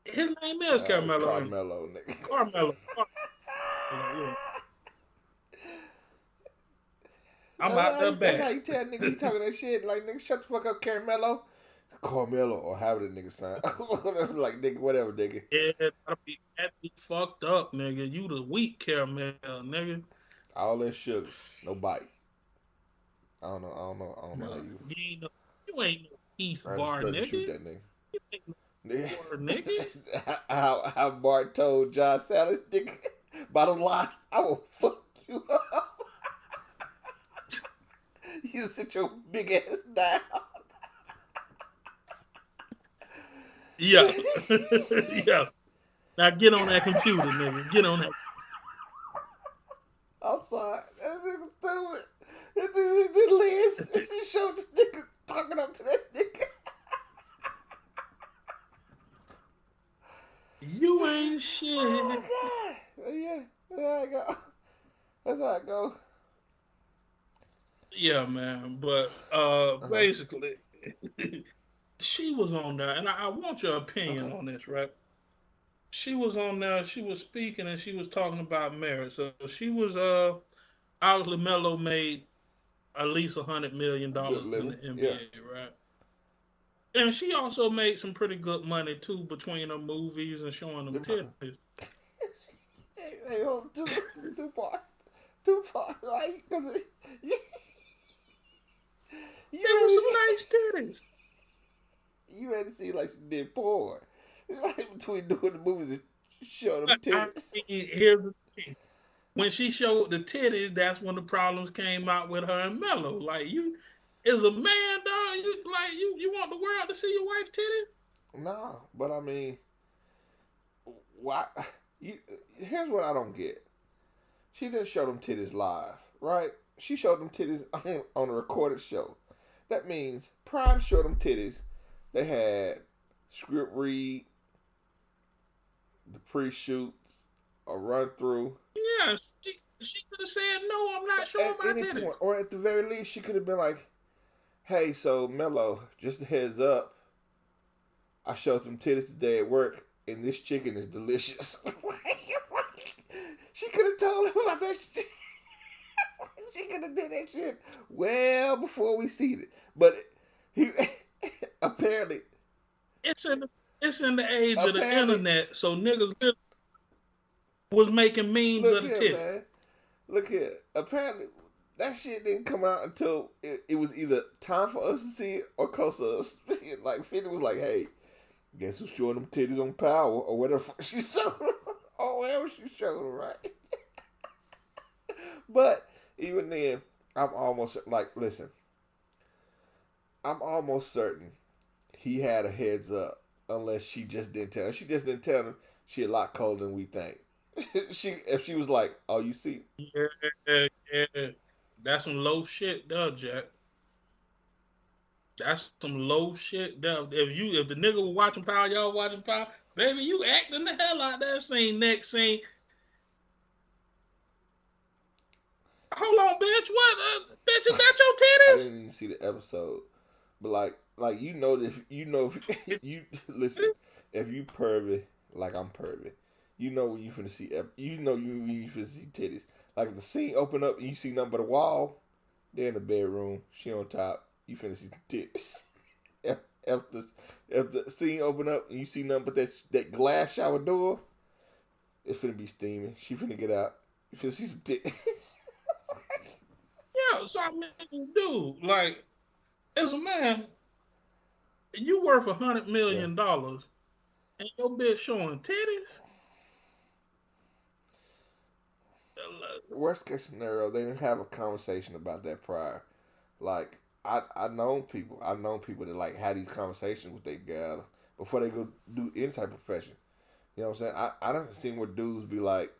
His name is Carmelo. Carmelo, nigga. Carmelo. Yeah. I'm out there That's how back. you tell nigga you talking that shit. Like, nigga, shut the fuck up, Carmelo. Carmelo, or however the nigga sound. Like, nigga, whatever, nigga. Yeah, that'd be fucked up, nigga. You the weak caramel, nigga. All that sugar, no bite. I don't know how No, you. you ain't no Keith I just Bar, better nigga. shoot that nigga. You ain't no Bar, nigga. how Bart told John Sally, nigga, bottom line, I will fuck you up. You sit your big ass down. Yeah. Yeah. Now get on that computer, nigga. Get on that. I'm sorry. That nigga stupid. That nigga Liz, he showed this nigga talking up to that nigga. You ain't shit. Oh, God. Yeah, that's how I go. That's how I go. Yeah, man. But basically, she was on there, and I want your opinion on this, right? She was on there, she was speaking, and she was talking about marriage. So she was obviously Melo made at least $100 million Good in living. the Yeah. NBA, right? And she also made some pretty good money too between her movies and showing them titties. Hey, hold on, two parts. Two parts, right? Because you, There were some nice titties. you had to see like she did porn. Like between doing the movies and showing them But I titties. mean, here's the thing. When she showed the titties, that's when the problems came out with her and Mello. Like you, as a man, dog, you want the world to see your wife's titties? No, but I mean, why? You, here's what I don't get. She didn't show them titties live, right? She showed them titties on a recorded show. That means prior to show them titties, they had script read, the pre-shoots, a run through. Yeah, she could have said no. I'm not showing At my any titties. point, or at the very least, she could have been like, "Hey, so Mello, just a heads up, I showed them titties today at work, and this chicken is delicious." She could have told him about that shit. She could have did that shit well before we seen it. But he apparently It's in the age of the internet, so niggas was making memes look of the here, titties. man. Look here. Apparently that shit didn't come out until it was either time for us to see it or close to us. Like 50 was like, hey, guess who's showing them titties on Power or whatever she showed her. Oh, whatever she showed her, right? But even then, I'm almost like, listen, I'm almost certain he had a heads up, unless she just didn't tell him. She just didn't tell him. She a lot colder than we think. If she was like, oh, you see, Yeah. That's some low shit, though, Jack. That's some low shit, though. If the nigga was watching Power, y'all watching Power, baby, you acting the hell out that scene. Next scene, hold on, bitch. What? Bitch, is that your I titties? didn't even see the episode, but like you know if you listen, if you pervy like I'm pervy, you know when you finna see you finna see titties. Like if the scene open up and you see nothing but a wall, they're in the bedroom, she on top, you finna see titties. if, if the if the scene open up and you see nothing but that glass shower door, it's finna be steaming. She finna get out. You finna see some titties. Yeah, so I mean, dude, like, as a man, you worth $100 Yeah. million and your bitch showing titties? Worst case scenario, they didn't have a conversation about that prior. Like I known people that like had these conversations with their gal before they go do any type of profession. You know what I'm saying? I don't see where dudes be like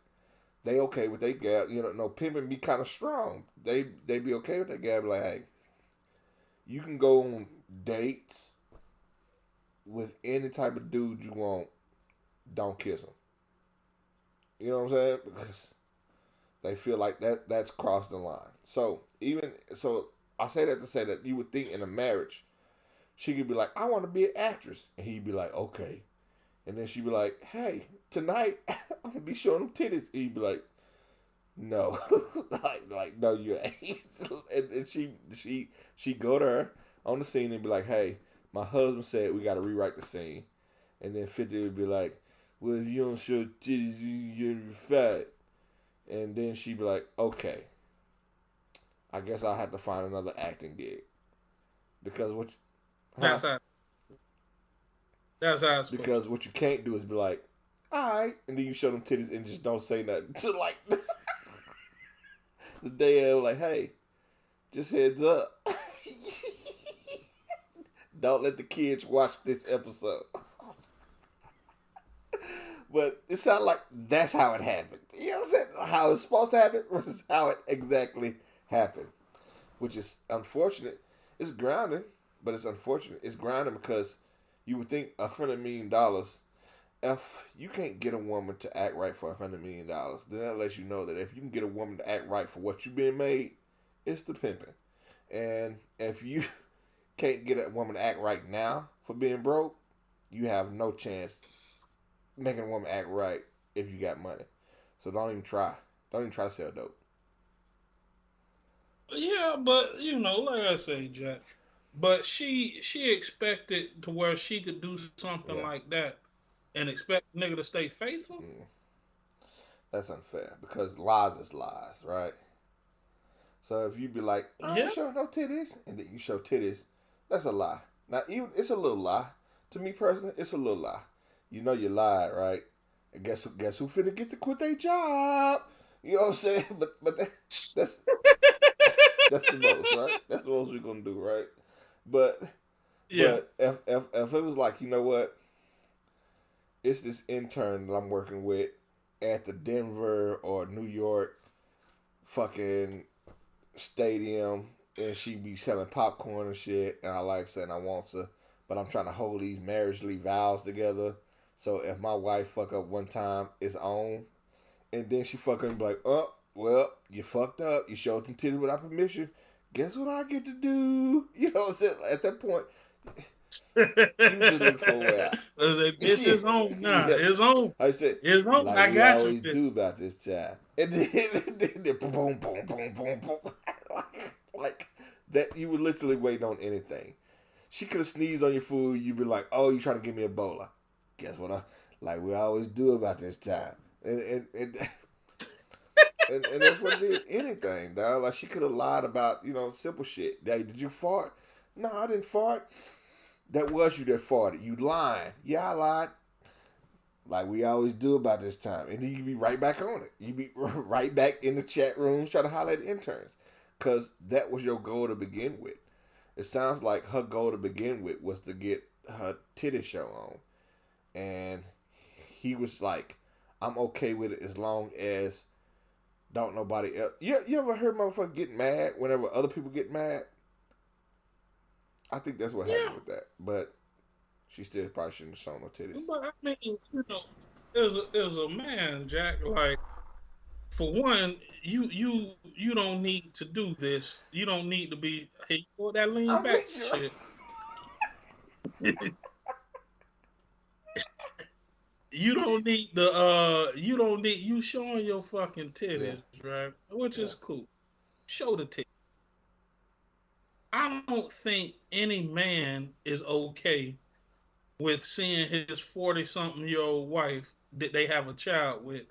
they okay with their gal. You know, no pimping be kind of strong. They be okay with their gal. Be like, hey, you can go on dates with any type of dude you want. Don't kiss them. You know what I'm saying? Because they feel like that's crossed the line. So I say that to say that you would think in a marriage, she could be like, I want to be an actress. And he'd be like, okay, And then she'd be like, "Hey, tonight I'm gonna be showing them titties." And you'd be like, "No, like no, you ain't." And she go to her on the scene and be like, "Hey, my husband said we got to rewrite the scene." And then 50 would be like, "Well, if you don't show titties, you're fat." And then she'd be like, "Okay, I guess I'll have to find another acting gig because huh? That's how. That's how it's supposed Because to. what you can't do is be like, all right, and then you show them titties and just don't say nothing to like the day of, like, hey, just heads up, don't let the kids watch this episode." But it sounds like that's how it happened. You know what I'm saying? How it's supposed to happen versus how it exactly happened, which is unfortunate. It's grounding, but it's unfortunate. It's grounding because you would think $100 million. If you can't get a woman to act right for $100 million, then that lets you know that if you can get a woman to act right for what you're being made, it's the pimping. And if you can't get a woman to act right now for being broke, you have no chance making a woman act right if you got money. So don't even try. Don't even try to sell dope. Yeah, but like I say, Jack. But she expected to where she could do something Yeah. like that and expect the nigga to stay faithful. Mm. That's unfair because lies is lies, right? So if you be like, I ain't Yeah, showing no titties, and then you show titties, that's a lie. Now, even it's a little lie. To me personally, it's a little lie. You know you lied, right? And guess who finna get to quit their job? You know what I'm saying? But that's that's the most, right? That's the most we're gonna do, right? But yeah, but if it was like, you know what, it's this intern that I'm working with at the Denver or New York fucking stadium, and she be selling popcorn and shit, and I like saying I want to, but I'm trying to hold these marriagely vows together. So if my wife fuck up one time, it's on, and then she fucking be like, "Oh, well, you fucked up. You showed them titties without permission. Guess what I get to do?" You know what I'm saying? At that point, you just look for a way out. That bitch Yeah, is on now. yeah. It's on. I said, It's on. like I we got you, always bitch. do about this time. And then boom, boom, boom, boom, boom. like that, you were literally waiting on anything. She could have sneezed on your food. You'd be like, "Oh, you trying to give me Ebola?" Guess what? Like we always do about this time. And and that's what it is. Anything, dog. Like she could have lied about simple shit. Hey, did you fart? No, I didn't fart. That was you that farted. You lying. Yeah, I lied. Like we always do about this time. And then you be right back on it. You be right back in the chat rooms trying to holler at interns. Because that was your goal to begin with. It sounds like her goal to begin with was to get her titty show on. And he was like, I'm okay with it as long as don't nobody else. You ever heard motherfucker get mad whenever other people get mad? I think that's what happened Yeah, with that. But she still probably shouldn't have shown no titties. but I mean, it was a man, Jack. Like for one, you don't need to do this. You don't need to be hey, you that lean I'm back with you. shit. You don't need you showing your fucking Yeah, titties, right? Which yeah. is cool. Show the titties. I don't think any man is okay with seeing his 40-something-year-old wife that they have a child with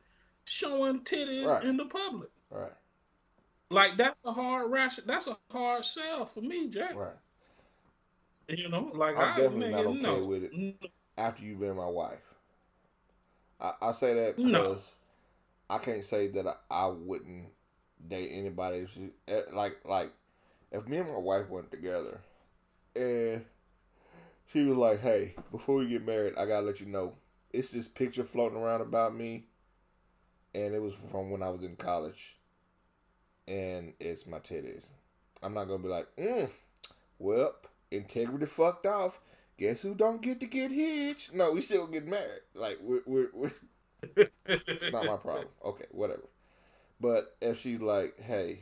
showing titties Right, in the public. right, Like that's a hard sell for me, Jack. right. Like I'm I definitely not nigga, okay no. with it after you've been my wife. I say that No. because I can't say that I wouldn't date anybody. If she, like if me and my wife went together and she was like, "Hey, before we get married, I gotta let you know, it's this picture floating around about me, and it was from when I was in college, and it's my titties." I'm not gonna be like, well, integrity fucked off. Guess who don't get hitched? No, we still get married. Like we're it's not my problem. Okay, whatever. But if she's like, hey,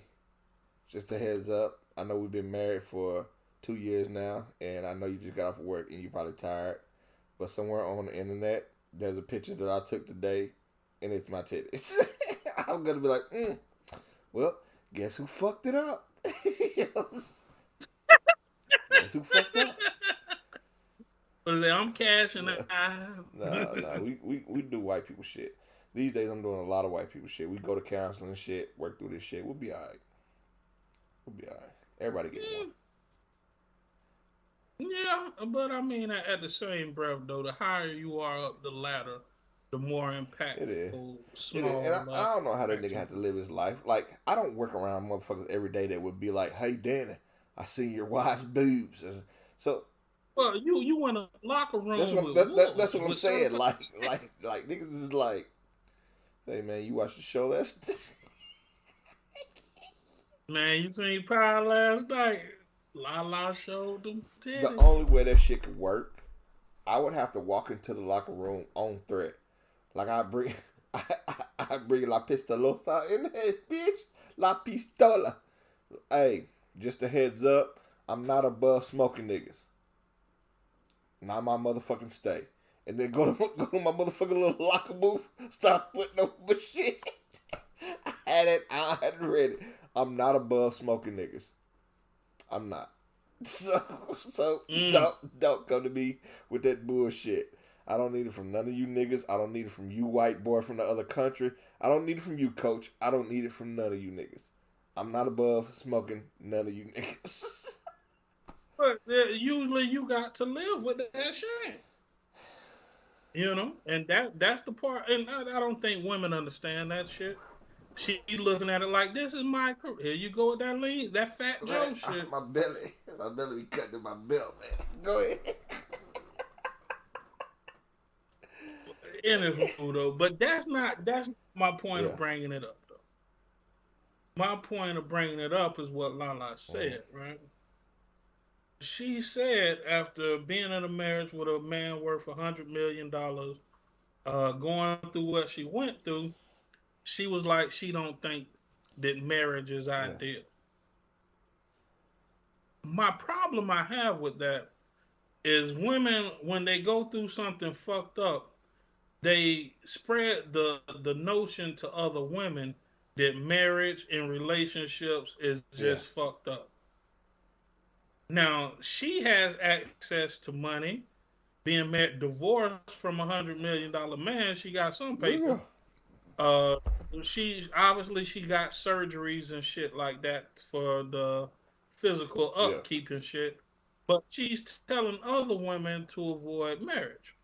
just a heads up, I know we've been married for 2 years now, and I know you just got off of work and you're probably tired. But somewhere on the internet, there's a picture that I took today, and it's my titties. I'm gonna be like, well, guess who fucked it up? Guess who fucked up? But I'm cashing Nah, out. nah. We do white people shit. These days, I'm doing a lot of white people shit. We go to counseling and shit, work through this shit. We'll be alright. We'll be alright. Everybody get one. Yeah, but I mean, at the same breath, though, the higher you are up the ladder, the more It is. impactful It is. And small I don't know how that nigga actions. had to live his life. Like, I don't work around motherfuckers every day that would be like, hey, Danny, I see your wife's boobs. And so, Well, you in a locker that's room what with that's wolves what I'm with saying. certified. Like niggas is like, hey, man, you watch the show last Man, you seen Power last night? Lala showed them The titties. only way that shit could work, I would have to walk into the locker room on threat. Like I bring, I bring la pistola in there, bitch. La pistola. Hey, just a heads up, I'm not above smoking niggas. Not my motherfucking stay. And then go to my motherfucking little locker booth, start putting over shit. I had it ready. I'm not above smoking niggas. I'm not. So Mm. don't come to me with that bullshit. I don't need it from none of you niggas. I don't need it from you white boy from the other country. I don't need it from you, coach. I don't need it from none of you niggas. I'm not above smoking none of you niggas. But usually you got to live with that shit. You know, and that's the part. And I don't think women understand that shit. She looking at it like this is my career. Here you go with that lean, that fat Man, Joe shit. my belly be cutting in my belt, man. Go ahead. Anywho, though, but that's my point Yeah. of bringing it up. Though my point of bringing it up is what Lala Mm. said, right? She said after being in a marriage with a man worth $100 million, going through what she went through, she was like, she don't think that marriage is Yeah. ideal. My problem I have with that is women when they go through something fucked up, they spread the notion to other women that marriage and relationships is Yeah. just fucked up. Now she has access to money, being met divorced from $100 million man. She got some There you paper. go. Uh, she got surgeries and shit like that for the physical Yeah. upkeep and shit. But she's telling other women to avoid marriage.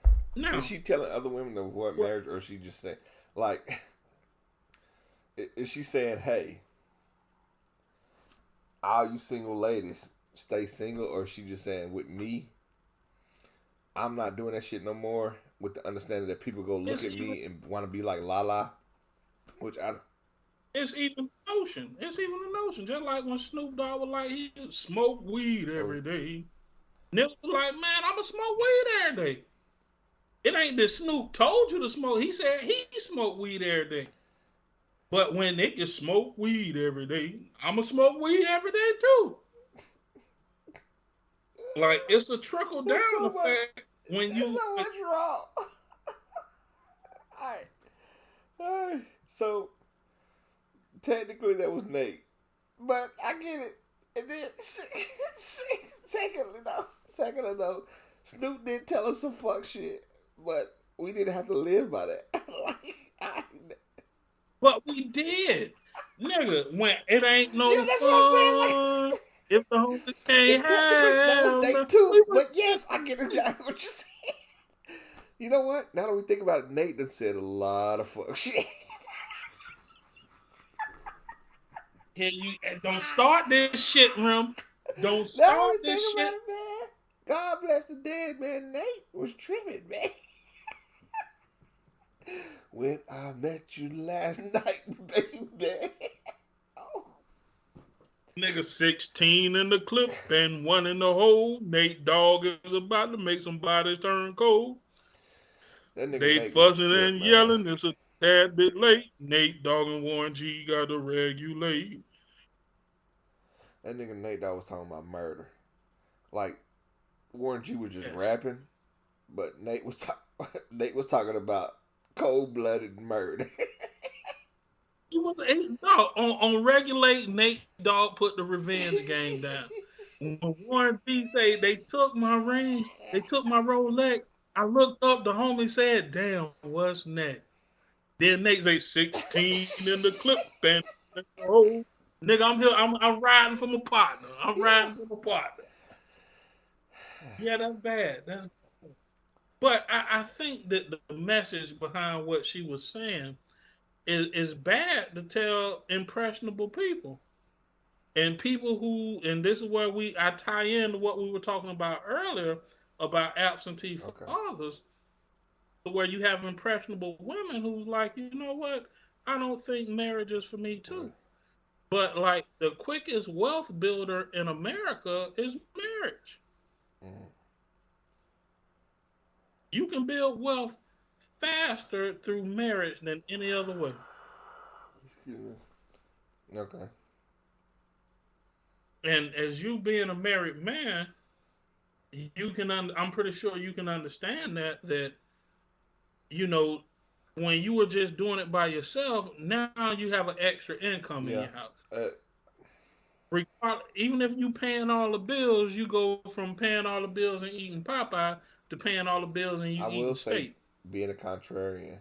Is Now, she telling other women to avoid what marriage, or is she just saying, like, is she saying, hey, all you single ladies stay single, or is she just saying, with me, I'm not doing that shit no more, with the understanding that people go look it's at even me and want to be like Lala, which I it's even a notion. It's even a notion. Just like when Snoop Dogg was like he smoke weed oh, every day. Nigga was like, man, I'ma smoke weed every day. It ain't that Snoop told you to smoke. He said he smoke weed every day. But when they can smoke weed every day, I'ma smoke weed every day too. Like it's a trickle there's down so much, effect when there's you so much wrong. All right, so technically that was Nate, but I get it. And then secondly though, Snoop did tell us some fuck shit, but we didn't have to live by that. like, I, but we did. Nigga, when it ain't yeah, no that's what I'm saying. fun, if the homie can't Technically that was have Nate none, too, we would but yes, I get exactly what you're saying. You know what? Now that we think about it, Nate done said a lot of fuck shit. Can you and don't start this shit, Rim. Don't Now that start we this think about shit. it, man, God bless the dead man. Nate was tripping, man. When I met you last night, baby. Oh. Nigga 16 in the clip and one in the hole. Nate Dogg is about to make some bodies turn cold. That nigga They Nate was a fussing trip, and man. yelling. It's a tad bit late. Nate Dogg and Warren G got to regulate. That nigga Nate Dogg was talking about murder. Like, Warren G was just Yes. rapping, But Nate was talking about cold-blooded murder. No, on Regulate, Nate Dogg put the revenge game down. When Warren G say they took my rings, they took my Rolex, I looked up, the homie said, damn, what's next? Then Nate say 16 in the clip and oh nigga, I'm here, I'm riding for my partner. I'm riding for my partner. Yeah, that's bad. That's bad. But I think that the message behind what she was saying is bad to tell impressionable people. And people who, and this is where I tie in to what we were talking about earlier about absentee Okay. fathers, where you have impressionable women who's like, you know what, I don't think marriage is for me Right. too. But like the quickest wealth builder in America is marriage. Mm. You can build wealth faster through marriage than any other way. Excuse me. Okay. And as you being a married man, you can I'm pretty sure you can understand that you know when you were just doing it by yourself, now you have an extra income in Yeah. your house. Even if you paying all the bills, you go from paying all the bills and eating Popeye to paying all the bills and you I will eating say, steak. being a contrarian,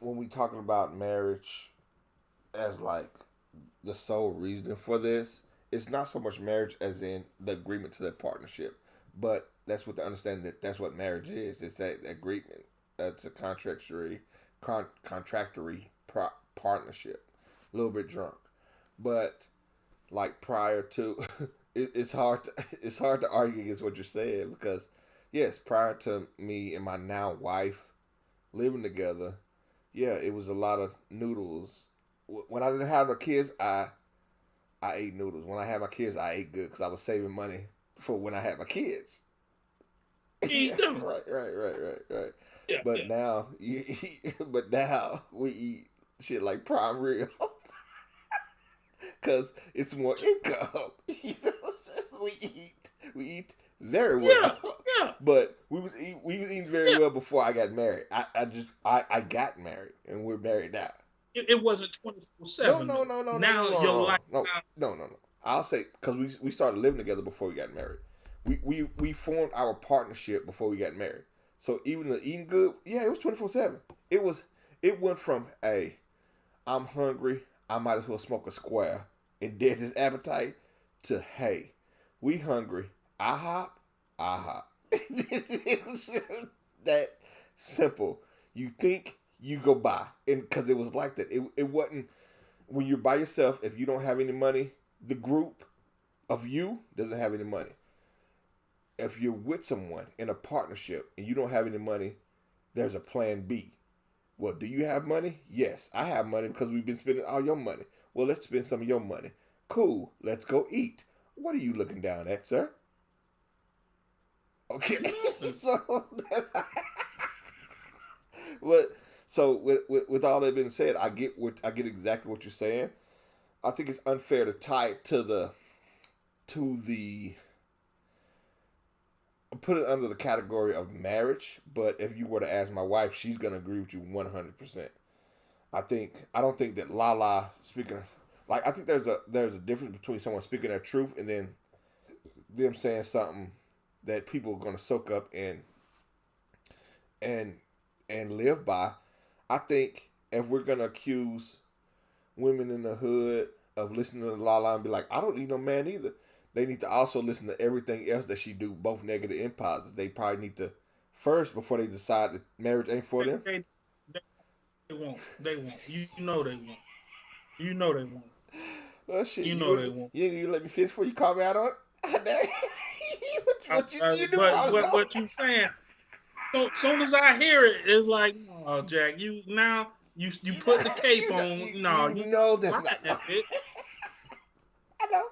when we talking about marriage as like the sole reason for this, it's not so much marriage as in the agreement to that partnership, but that's what the understanding that that's what marriage is. It's that agreement. That's a contractory partnership. A little bit drunk, but like prior to, it's hard to argue against what you're saying because yes, prior to me and my now wife living together, yeah, it was a lot of noodles. When I didn't have no kids, I ate noodles. When I had my kids, I ate good because I was saving money for when I had my kids. Yeah, right. Yeah, But yeah. now, but now we eat shit like prime rib because it's more income. We eat very well. Yeah. But we was eating very well before I got married. I got married and we're married now. It wasn't 24/7. Now your lifestyle. No. I'll say because we started living together before we got married. We formed our partnership before we got married. So even the eating good, yeah, it was 24/7. It went from I'm hungry, I might as well smoke a square and dead his appetite to hey, we hungry, I hop. It was just that simple. You think you go buy, and because it was like that, it wasn't when you're by yourself. If you don't have any money, the group of you doesn't have any money. If you're with someone in a partnership and you don't have any money, there's a plan B. Well, do you have money? Yes, I have money because we've been spending all your money. Well, let's spend some of your money. Cool, let's go eat. What are you looking down at, sir? Okay, so that's what. So with all that being said, I get exactly what you're saying. I think it's unfair to tie it to the put it under the category of marriage. But if you were to ask my wife, she's gonna agree with you 100%. I don't think that Lala speaking like I think there's a difference between someone speaking their truth and then them saying something that people are gonna soak up and live by. I think if we're gonna accuse women in the hood of listening to Lala and be like, I don't need no man either, they need to also listen to everything else that she do, both negative and positive. They probably need to first before they decide that marriage ain't for them. They won't. They won't. You know they won't. You know they won't. Well, shit, You know they won't. you let me finish before you call me out on it. You knew where I was going. What you saying? So soon as I hear it, it's like, oh, Jack, you put the cape on. No, you know that's not. it. I know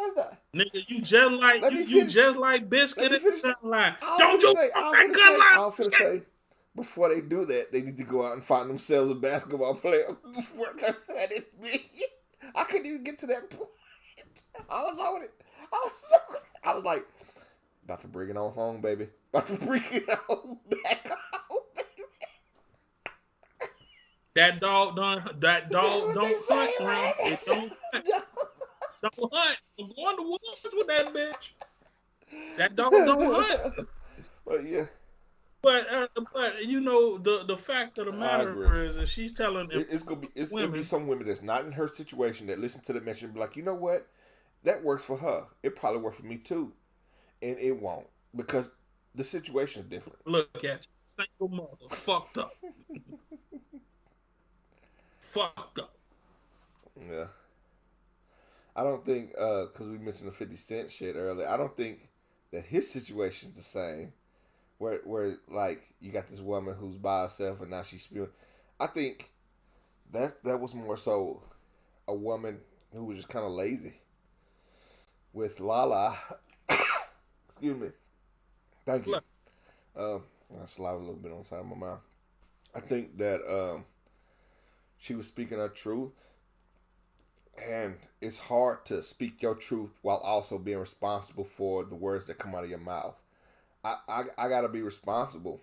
it's not. Nigga, you just like you just like Biscuit and gun line. Don't you fuck that gun line? I was finna say, before they do that, they need to go out and find themselves a basketball player. Before that it be. I couldn't even get to that point. I was on it. I was like, About to bring it on home, baby. About to bring it on back home, baby. That dog don't That's what they hunt, say, Rim. right? It don't hunt. Don't hunt. I'm going to woods with that bitch. That dog don't hunt. But yeah, But you know the fact of the I matter agree. is that she's telling It's gonna be women, some women that's not in her situation that listen to the message and be like, you know what, that works for her. It probably works for me too, and it won't because the situation's different. look at you, single mother, fucked up, fucked up. Yeah, I don't think because we mentioned the 50 Cent shit earlier. I don't think that his situation's the same. Where like you got this woman who's by herself and now she's spewing. I think that was more so a woman who was just kind of lazy. With Lala, excuse me, thank you. Look, I saliva a little bit on the side of my mouth. I think that she was speaking her truth, and it's hard to speak your truth while also being responsible for the words that come out of your mouth. I gotta be responsible.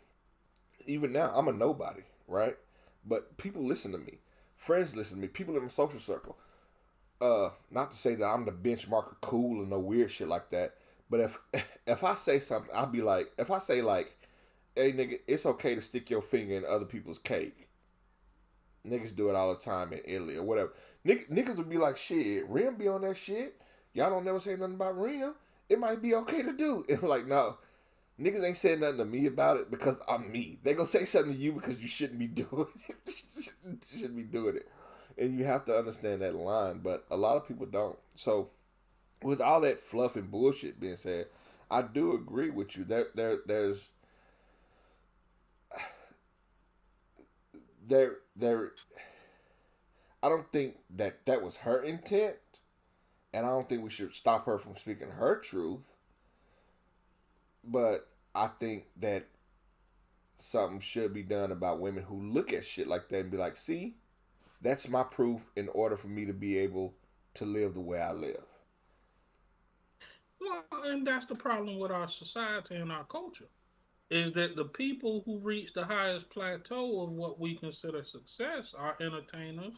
Even now, I'm a nobody, right? But people listen to me. Friends listen to me. People in my social circle. Not to say that I'm the benchmark cool and no weird shit like that. But if I say something, I'll be like, if I say like, hey nigga, it's okay to stick your finger in other people's cake. Niggas do it all the time in Italy or whatever. Niggas would be like, shit, Rim be on that shit. Y'all don't never say nothing about Rim. It might be okay to do. And I'm like, no. Niggas ain't saying nothing to me about it because I'm me. They gonna say something to you because you shouldn't be doing it. Shouldn't be doing it. And you have to understand that line, but a lot of people don't. So with all that fluff and bullshit being said, I do agree with you. There I don't think that was her intent, and I don't think we should stop her from speaking her truth. But I think that something should be done about women who look at shit like that and be like, see, that's my proof in order for me to be able to live the way I live. well, and that's the problem with our society and our culture is that the people who reach the highest plateau of what we consider success, our entertainers,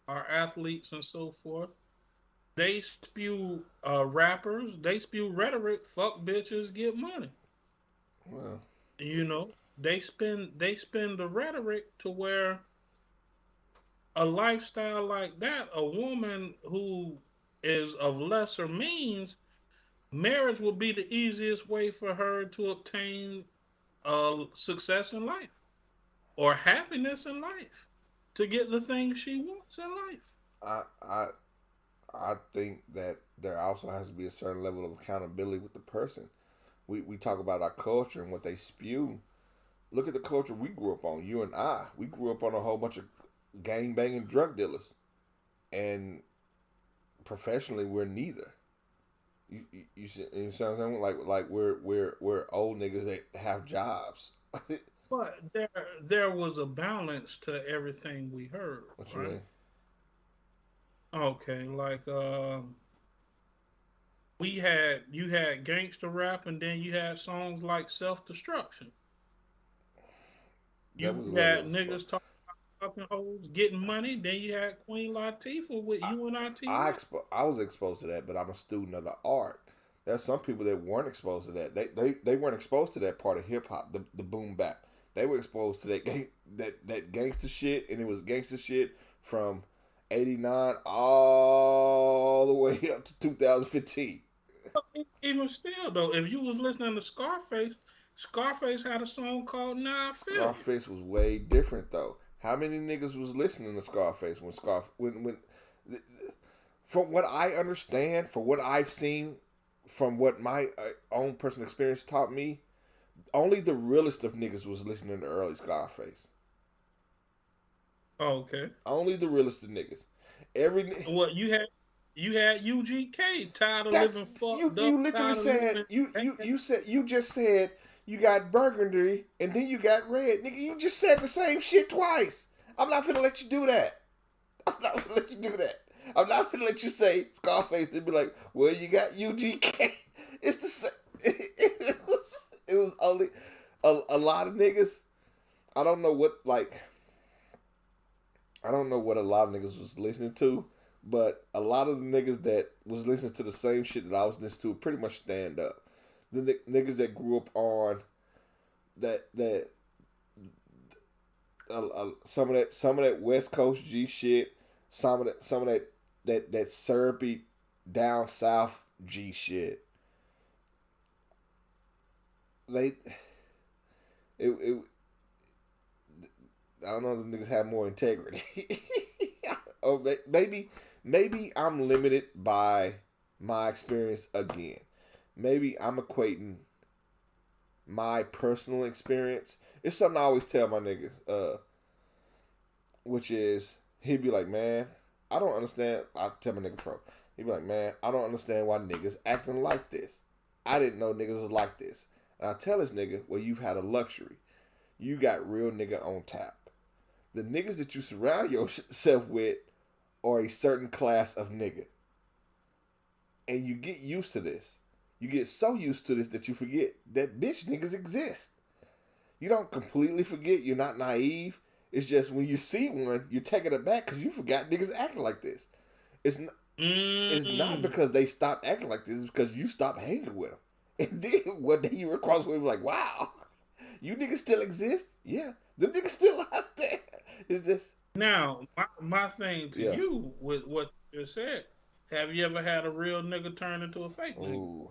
our athletes, and so forth, they spew rappers, they spew rhetoric, fuck bitches, get money. Well, You know, they spend the rhetoric to where a lifestyle like that, a woman who is of lesser means, marriage will be the easiest way for her to obtain success in life or happiness in life, to get the things she wants in life. I I I think that there also has to be a certain level of accountability with the person. We talk about our culture and what they spew. Look at the culture we grew up on. You and I, we grew up on a whole bunch of gang banging drug dealers, and professionally, we're neither. You see what I'm saying? Like we're old niggas that have jobs. But there was a balance to everything we heard, What you right? mean? Okay, like you had gangster rap, and then you had songs like Self Destruction. That was You a level had of spot. niggas talking hoes, getting money. Then you had Queen Latifah with UNIT rap. I was exposed to that, but I'm a student of the art. There's some people that weren't exposed to that. They weren't exposed to that part of hip hop, the boom bap. They were exposed to that gangster shit, and it was gangster shit from '89 all the way up to 2015. Even still though, if you was listening to Scarface, Scarface had a song called "Now I Feel You." Scarface was way different though. How many niggas was listening to Scarface when from what I understand, from what I've seen, from what my own personal experience taught me, only the realest of niggas was listening to early Scarface. Okay. Only the realest of niggas. Every What you had UGK, tired of that living you fucked up, you literally tired of said living. you just said you got burgundy and then you got red, nigga. You just said the same shit twice. I'm not finna let you do that. I'm not gonna let you do that. I'm not gonna let you say Scarface and be like, well, you got UGK. It's the same. It was only a lot of niggas. I don't know what like I don't know what a lot of niggas was listening to, but a lot of the niggas that was listening to the same shit that I was listening to pretty much stand up. The niggas that grew up on that some of that West Coast G shit, some of that syrupy down south G shit. They it I don't know if the niggas have more integrity. Or maybe I'm limited by my experience again. Maybe I'm equating my personal experience. It's something I always tell my niggas, which is he'd be like, man, I don't understand. I tell my nigga pro, he'd be like, man, I don't understand why niggas acting like this. I didn't know niggas was like this. And I tell this nigga, well, you've had a luxury. You got real nigga on tap. The niggas that you surround yourself with are a certain class of nigga. And you get used to this. You get so used to this that you forget that bitch niggas exist. You don't completely forget. You're not naive. It's just when you see one, you're taking it back because you forgot niggas acting like this. It's not, it's not because they stopped acting like this. It's because you stopped hanging with them. And then one day you were across with them like, wow, you niggas still exist? Yeah. Them niggas still out there. It's just... Now, my thing to Yeah. you with what you just said, have you ever had a real nigga turn into a fake nigga? Ooh.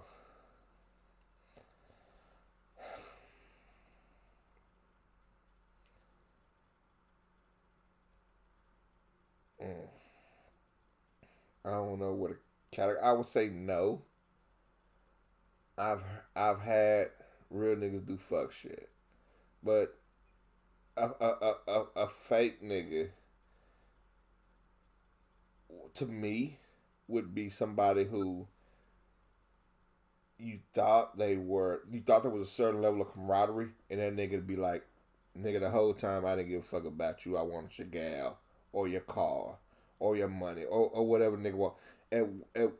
Mm. I don't know what a category. I would say no. I've I've had real niggas do fuck shit, but a fake nigga to me would be somebody who you thought there was a certain level of camaraderie, and that nigga would be like, nigga, the whole time I didn't give a fuck about you. I wanted your gal or your car or your money or whatever nigga want.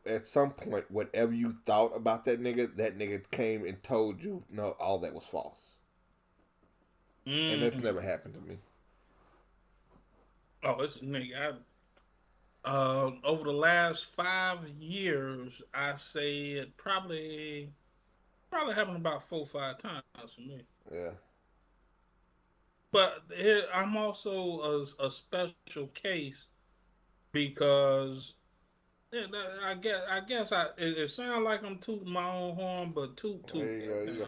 At some point, whatever you thought about that nigga came and told you, no, all that was false. And that's Mm. never happened to me. Oh, it's nigga. Over the last 5 years, I say it probably happened about 4 or 5 times for me. Yeah. But I'm also a special case because it sounds like I'm tooting my own horn, but There toot. you go. You Goddamn. go.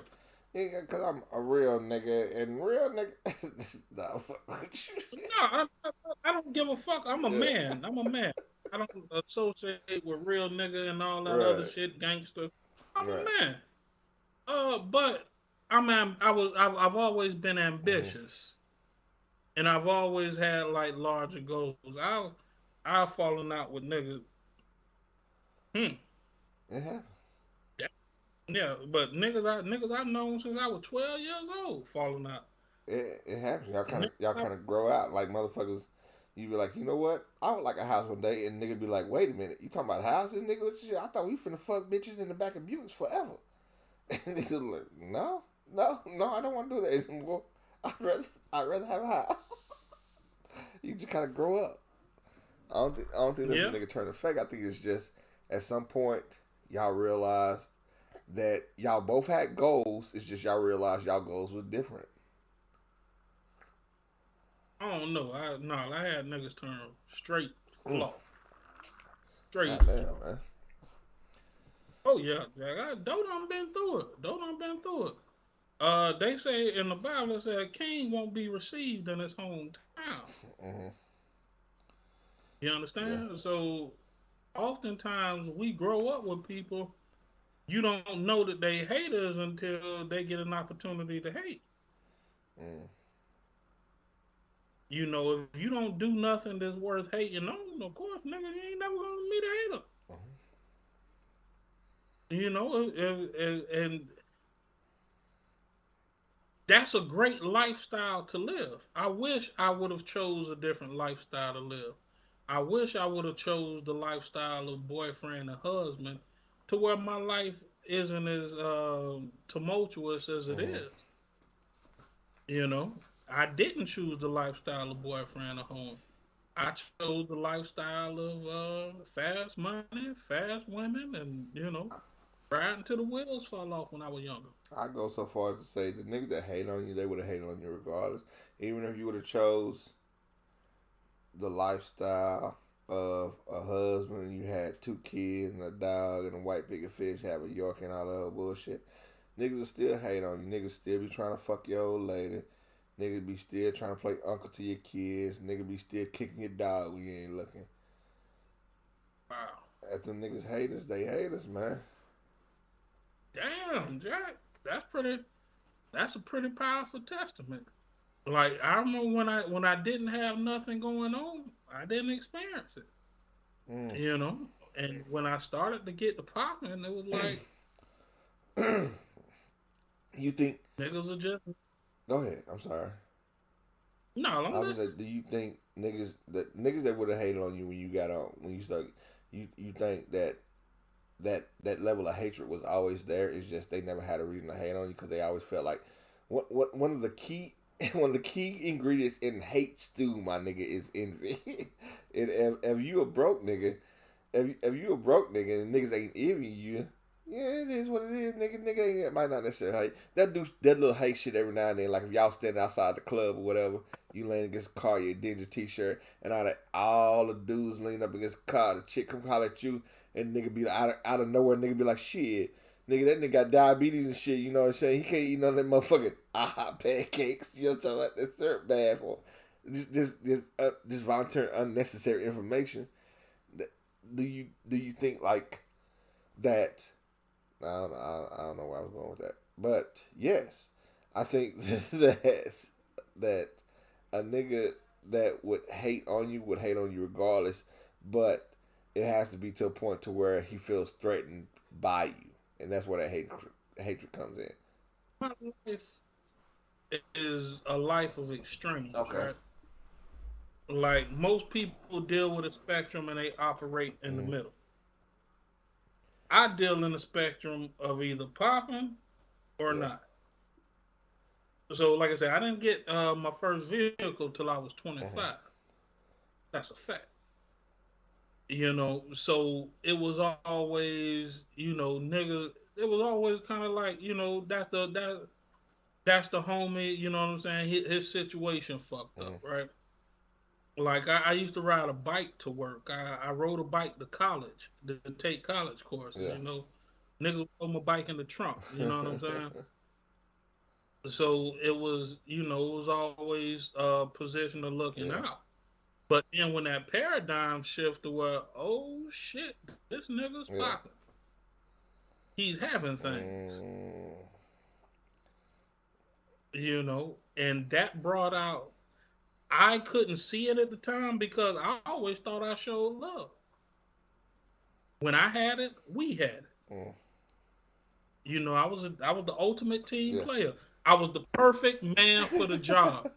Yeah, cause I'm a real nigga, and real nigga. Nah, fuck with you. No, I don't give a fuck. I'm a Yeah. man. I'm a man. I don't associate with real nigga and all that other Right. shit, gangster. I'm Right. a man. But I've always been Mm-hmm. ambitious, and I've always had like larger goals. I've fallen out with niggas. Hmm. It happens. Yeah, yeah, but niggas I've known since I was 12 years old falling out. It happens. Y'all kind And of y'all kind of grow out like motherfuckers. You be like, you know what? I would like a house one day, and nigga be like, wait a minute, you talking about houses, nigga? What shit? I thought we finna fuck bitches in the back of Buicks forever. And nigga like, no, no, no, I don't want to do that anymore. I'd rather have a house. You just kind of grow up. I don't think there's a yeah, nigga turning fake. I think it's just at some point y'all realized that y'all both had goals. It's just y'all realized y'all goals was different. I don't know. I had niggas turn straight Mm. flaw, straight Goddamn, flaw. man. Oh yeah, Jack. Doe done been through it. Doe done been through it. They say in the Bible it said a king won't be received in his hometown. Mm-hmm. You Yeah. understand? So oftentimes we grow up with people. You don't know that they haters until they get an opportunity to hate. Mm. You know, if you don't do nothing that's worth hating on, of course, nigga, you ain't never gonna meet a hater. Mm-hmm. You know, and that's a great lifestyle to live. I wish I would have chose a different lifestyle to live. I wish I would have chose the lifestyle of boyfriend and husband to where my life isn't as tumultuous as it Mm-hmm. is. You know, I didn't choose the lifestyle of boyfriend or home. I chose the lifestyle of fast money, fast women, and riding till the wheels fall off when I was younger. I go so far as to say the niggas that hate on you, they would have hated on you regardless. Even if you would have chose the lifestyle of a husband and you had two kids and a dog and a white picket fish, have a York and all that other bullshit, niggas will still hate on you. Niggas still be trying to fuck your old lady. Niggas be still trying to play uncle to your kids. Niggas be still kicking your dog when you ain't looking. Wow. As them niggas hate us, they hate us, man. Damn, Jack. That's pretty. That's a pretty powerful testament. Like I remember when I didn't have nothing going on, I didn't experience it. Mm. You know, and when I started to get the popping, it was like You think? niggas are just Go ahead. I'm sorry. no. I I'm was gonna listening. say, do you think niggas that would have hated on you when you got on when you started, you think that level of hatred was always there? It's just they never had a reason to hate on you because they always felt like what one of the key one of the key ingredients in hate stew, my nigga, is envy. And if you a broke nigga, if you a broke nigga and niggas ain't envying you, yeah, it is what it is, nigga. Nigga ain't, it might not necessarily hate. That do that little hate shit every now and then. Like if y'all standing outside the club or whatever, you lean against the car, you dingy t-shirt, and all the dudes lean up against the car, the chick come holler at you, and nigga be like, out of nowhere, nigga be like, shit. Nigga, that nigga got diabetes and shit, you know what I'm saying? He can't eat none of them motherfucking pancakes, you know what I'm talking about? That's syrup bad for just volunteering unnecessary information. Do you think like that? I don't know where I was going with that, but yes, I think that a nigga that would hate on you would hate on you regardless, but it has to be to a point to where he feels threatened by you, and that's where that hatred comes in. My life is a life of extremes, Okay. right? Like most people deal with a spectrum and they operate in the Mm-hmm. middle. I deal in the spectrum of either popping or Yeah. not. So, like I said, I didn't get my first vehicle till I was Mm-hmm. 25. That's a fact. So it was always, nigga. It was always kind of like, that's the homie. You know what I'm saying? His situation fucked Mm-hmm. up, right? Like I used to ride a bike to work. I rode a bike to college to take college courses. Yeah. Niggas throw my bike in the trunk. You know what I'm saying? So it was always a position of looking Yeah. out. But then when that paradigm shift to where, oh shit, this nigga's Yeah. popping. He's having things, Mm, and that brought out. I couldn't see it at the time because I always thought I showed love. When I had it, we had it. mm, I was the ultimate team yeah. player. I was the perfect man for the job.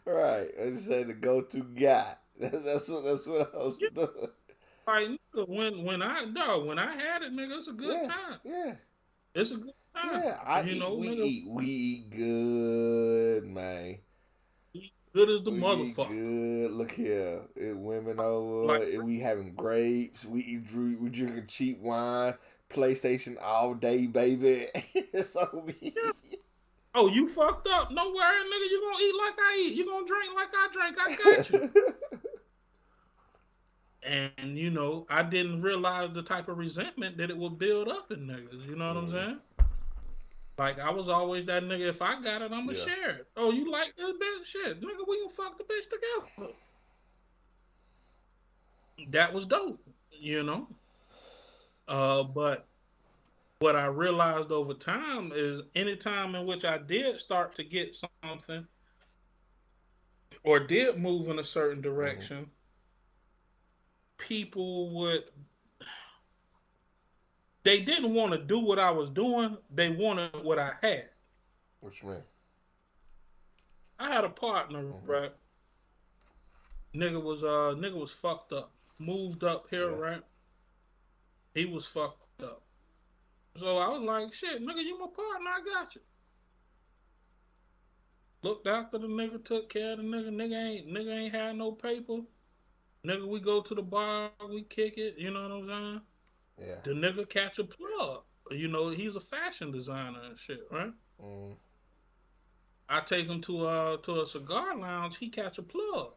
Right. I just said the go-to guy. That's what I was Yeah, doing. like nigga, when I had it, nigga, it's a good Yeah. time. Yeah. It's a good time. Yeah. I eat. We Nigga, eat. We eat good, man. we good as the We eat motherfucker. good. Look here, women Like, over. We having grapes. We drinking cheap wine. PlayStation all day, baby. So yeah. we. Oh, you fucked up. No worry, nigga. You gonna eat like I eat. You gonna drink like I drink. I got you. And I didn't realize the type of resentment that it would build up in niggas. You know what I'm Mm, saying? Like I was always that nigga. If I got it, I'ma yeah. share it. Oh, you like this bitch? Shit, nigga, we can fuck the bitch together. That was dope. You know. But what I realized over time is any time in which I did start to get something or did move in a certain Mm-hmm. direction, people would they didn't want to do what I was doing. They wanted what I had. What you mean? I had a partner, Mm-hmm. right? Nigga was fucked up. Moved up here, Yeah. right? He was fucked So I was like, shit, nigga, you my partner, I got you. Looked after the nigga, took care of the nigga. Nigga ain't had no paper. Nigga, we go to the bar, we kick it. You know what I'm saying? Yeah. The nigga catch a plug. You know, he's a fashion designer and shit, right? Mm. I take him to a cigar lounge. He catch a plug.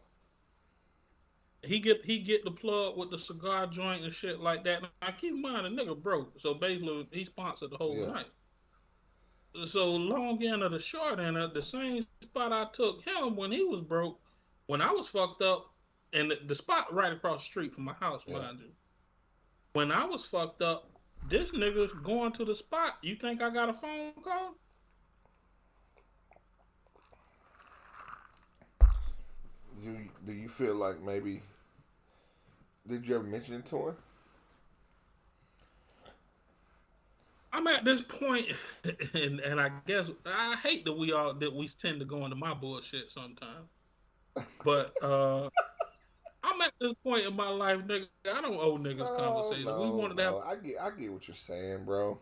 He get the plug with the cigar joint and shit like that. Now keep in mind, the nigga broke, so basically he sponsored the whole Yeah. night. So long end of the short end, at the same spot I took him when he was broke, when I was fucked up, and the spot right across the street from my house, Yeah. mind you. When I was fucked up, this nigga's going to the spot. You think I got a phone call? Do you feel like maybe did you ever mention it to him? I'm at this point, and I guess I hate that we tend to go into my bullshit sometimes. But I'm at this point in my life, nigga. I don't owe niggas No, conversation. We no, wanted to have. no. I get what you're saying, bro.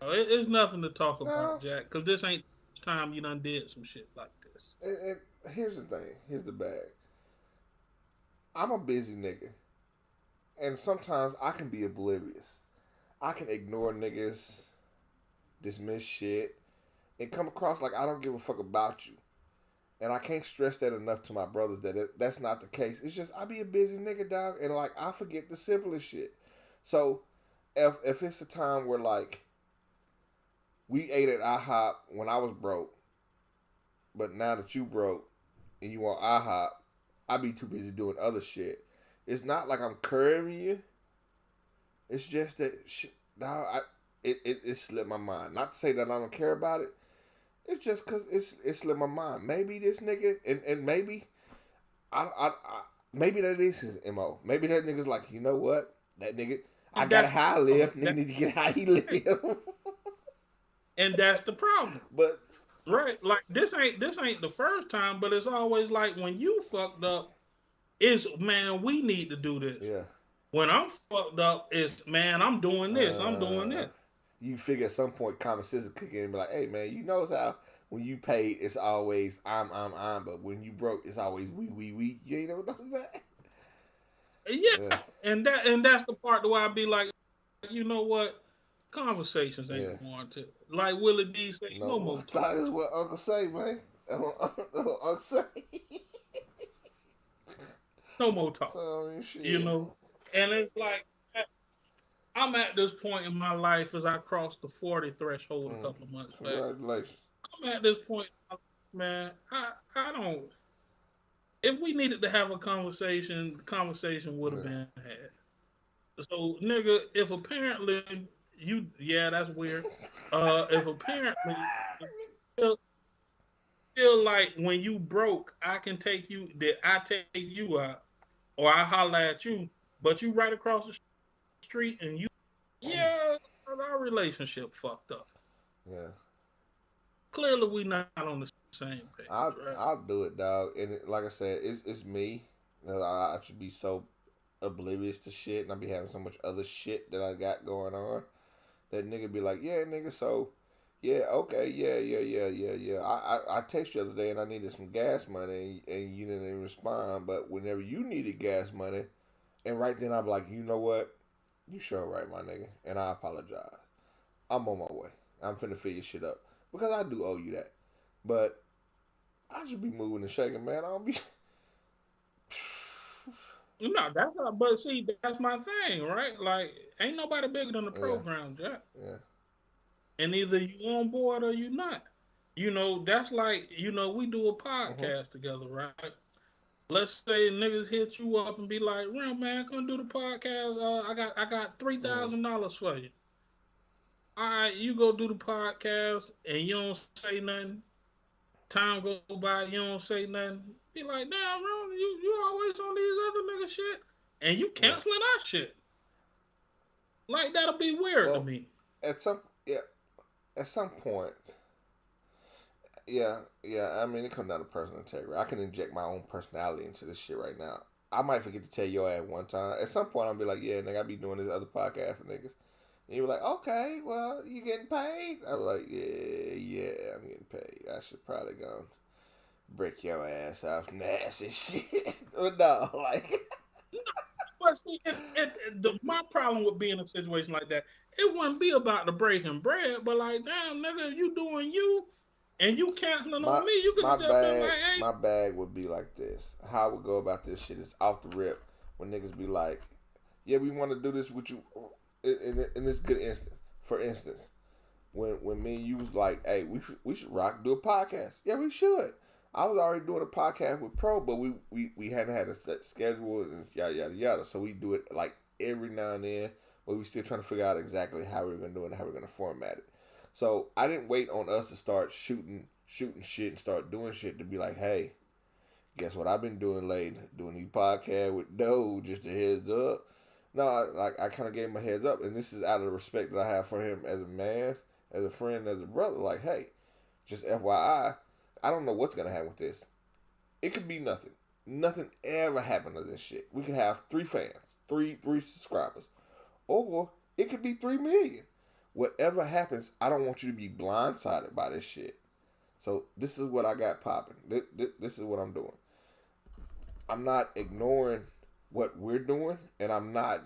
It's nothing to talk No. about, Jack, because this ain't the time you done did some shit like this. And here's the thing. Here's the bag. I'm a busy nigga, and sometimes I can be oblivious. I can ignore niggas, dismiss shit, and come across like I don't give a fuck about you. And I can't stress that enough to my brothers that that's not the case. It's just I be a busy nigga, dog, and like I forget the simplest shit. So if it's a time where like we ate at IHOP when I was broke, but now that you broke and you want IHOP, I be too busy doing other shit. It's not like I'm curving you. It's just that shit. Now it slipped my mind. Not to say that I don't care about it. It's just cause it slipped my mind. Maybe this nigga and maybe maybe that is his MO. Maybe that nigga's like, you know what? That nigga I And got that's how I live. Nigga need to get how he live. and that's the problem. But Right, like this ain't the first time, but it's always like when you fucked up, it's man, we need to do this. yeah. When I'm fucked up, it's man, I'm doing this, I'm doing Uh, this. you figure at some point common sense will kick in and be like, hey man, you know how when you paid it's always I'm, but when you broke it's always we. You ain't never noticed that? Yeah. Yeah, and that's the part where I be like, you know what? Conversations Yeah. ain't warranted. Like Willie D say, No no more more talk talk, is what Uncle say, man. That's what Uncle say. no more talk. So I mean, shit. You know, and it's like I'm at this point in my life as I crossed the 40 threshold a couple of months back. Congratulations. I'm at this point, man. I don't. If we needed to have a conversation, the conversation would have been had. So, nigga, if apparently yeah, that's weird. If apparently feel, feel like when you broke, I take you out, or I holler at you, but you right across the street and yeah, our relationship fucked up. Yeah. Clearly, we not on the same page, right? I'll do it, dog. And like I said, it's me. I should be so oblivious to shit, and I be having so much other shit that I got going on. That nigga be like, yeah, nigga, so yeah, okay, yeah. I text you the other day and I needed some gas money, and you didn't even respond. But whenever you needed gas money, and right then I'm like, you know what? You sure right, my nigga, and I apologize. I'm on my way. I'm finna figure shit up because I do owe you that. But I just be moving and shaking, man. I don't be. No, that's not. But see, that's my thing, right? Like, ain't nobody bigger than the program, Jack. Yeah. And either you on board or you not. You know, that's like, we do a podcast together, right? Let's say niggas hit you up and be like, "Real man, come do the podcast. I got $3,000 for you. All right, you go do the podcast and you don't say nothing. Time go by, you don't say nothing. Be like, damn, bro, you always on these other nigga shit, and you canceling our shit. Like that'll be weird to me. At some point, yeah. I mean, it comes down to personal integrity. I can inject my own personality into this shit right now. I might forget to tell your ass one time. At some point, I'll be like, yeah, nigga, I be doing this other podcast for niggas. And you were like, okay, well, you getting paid? I was like, yeah, I'm getting paid. I should probably go break your ass off nasty shit. No, like, But see, my problem with being in a situation like that, it wouldn't be about the breaking bread, but like, damn, nigga, you doing you, and you canceling my on me. You could my have just been bag like, hey, my bag would be like this. How I would go about this shit is off the rip when niggas be like, yeah, we want to do this with you. In this good instance, for instance, when me and you was like, hey, we should rock do a podcast. Yeah, we should. I was already doing a podcast with Pro, but we hadn't had a set schedule and yada yada yada. So we do it like every now and then, but we still trying to figure out exactly how we're gonna do it and how we're gonna format it. So I didn't wait on us to start shooting shit and start doing shit to be like, hey, guess what I've been doing lately? Doing these podcasts with Doe, just a heads up. No, I kind of gave him a heads up, and this is out of the respect that I have for him as a man, as a friend, as a brother. Like, hey, just FYI, I don't know what's gonna happen with this. It could be nothing. Nothing ever happened to this shit. We could have 3 fans, three subscribers, or it could be 3 million. Whatever happens, I don't want you to be blindsided by this shit. So this is what I got popping. This is what I'm doing. I'm not ignoring what we're doing, and I'm not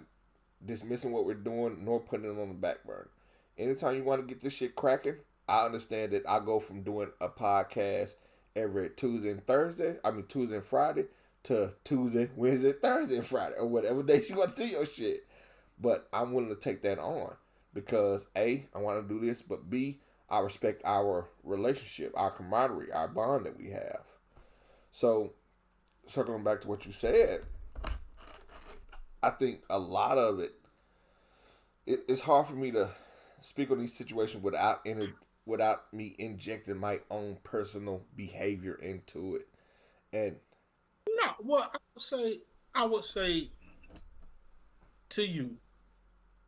dismissing what we're doing, nor putting it on the back burner. Anytime you want to get this shit cracking, I understand that I go from doing a podcast every Tuesday and Thursday, Tuesday and Friday, to Tuesday, Wednesday, Thursday, and Friday, or whatever days you want to do your shit. But I'm willing to take that on because A, I want to do this, but B, I respect our relationship, our camaraderie, our bond that we have. So, circling back to what you said, I think a lot of it's hard for me to speak on these situations without me injecting my own personal behavior into it. And no. Well, I would say to you,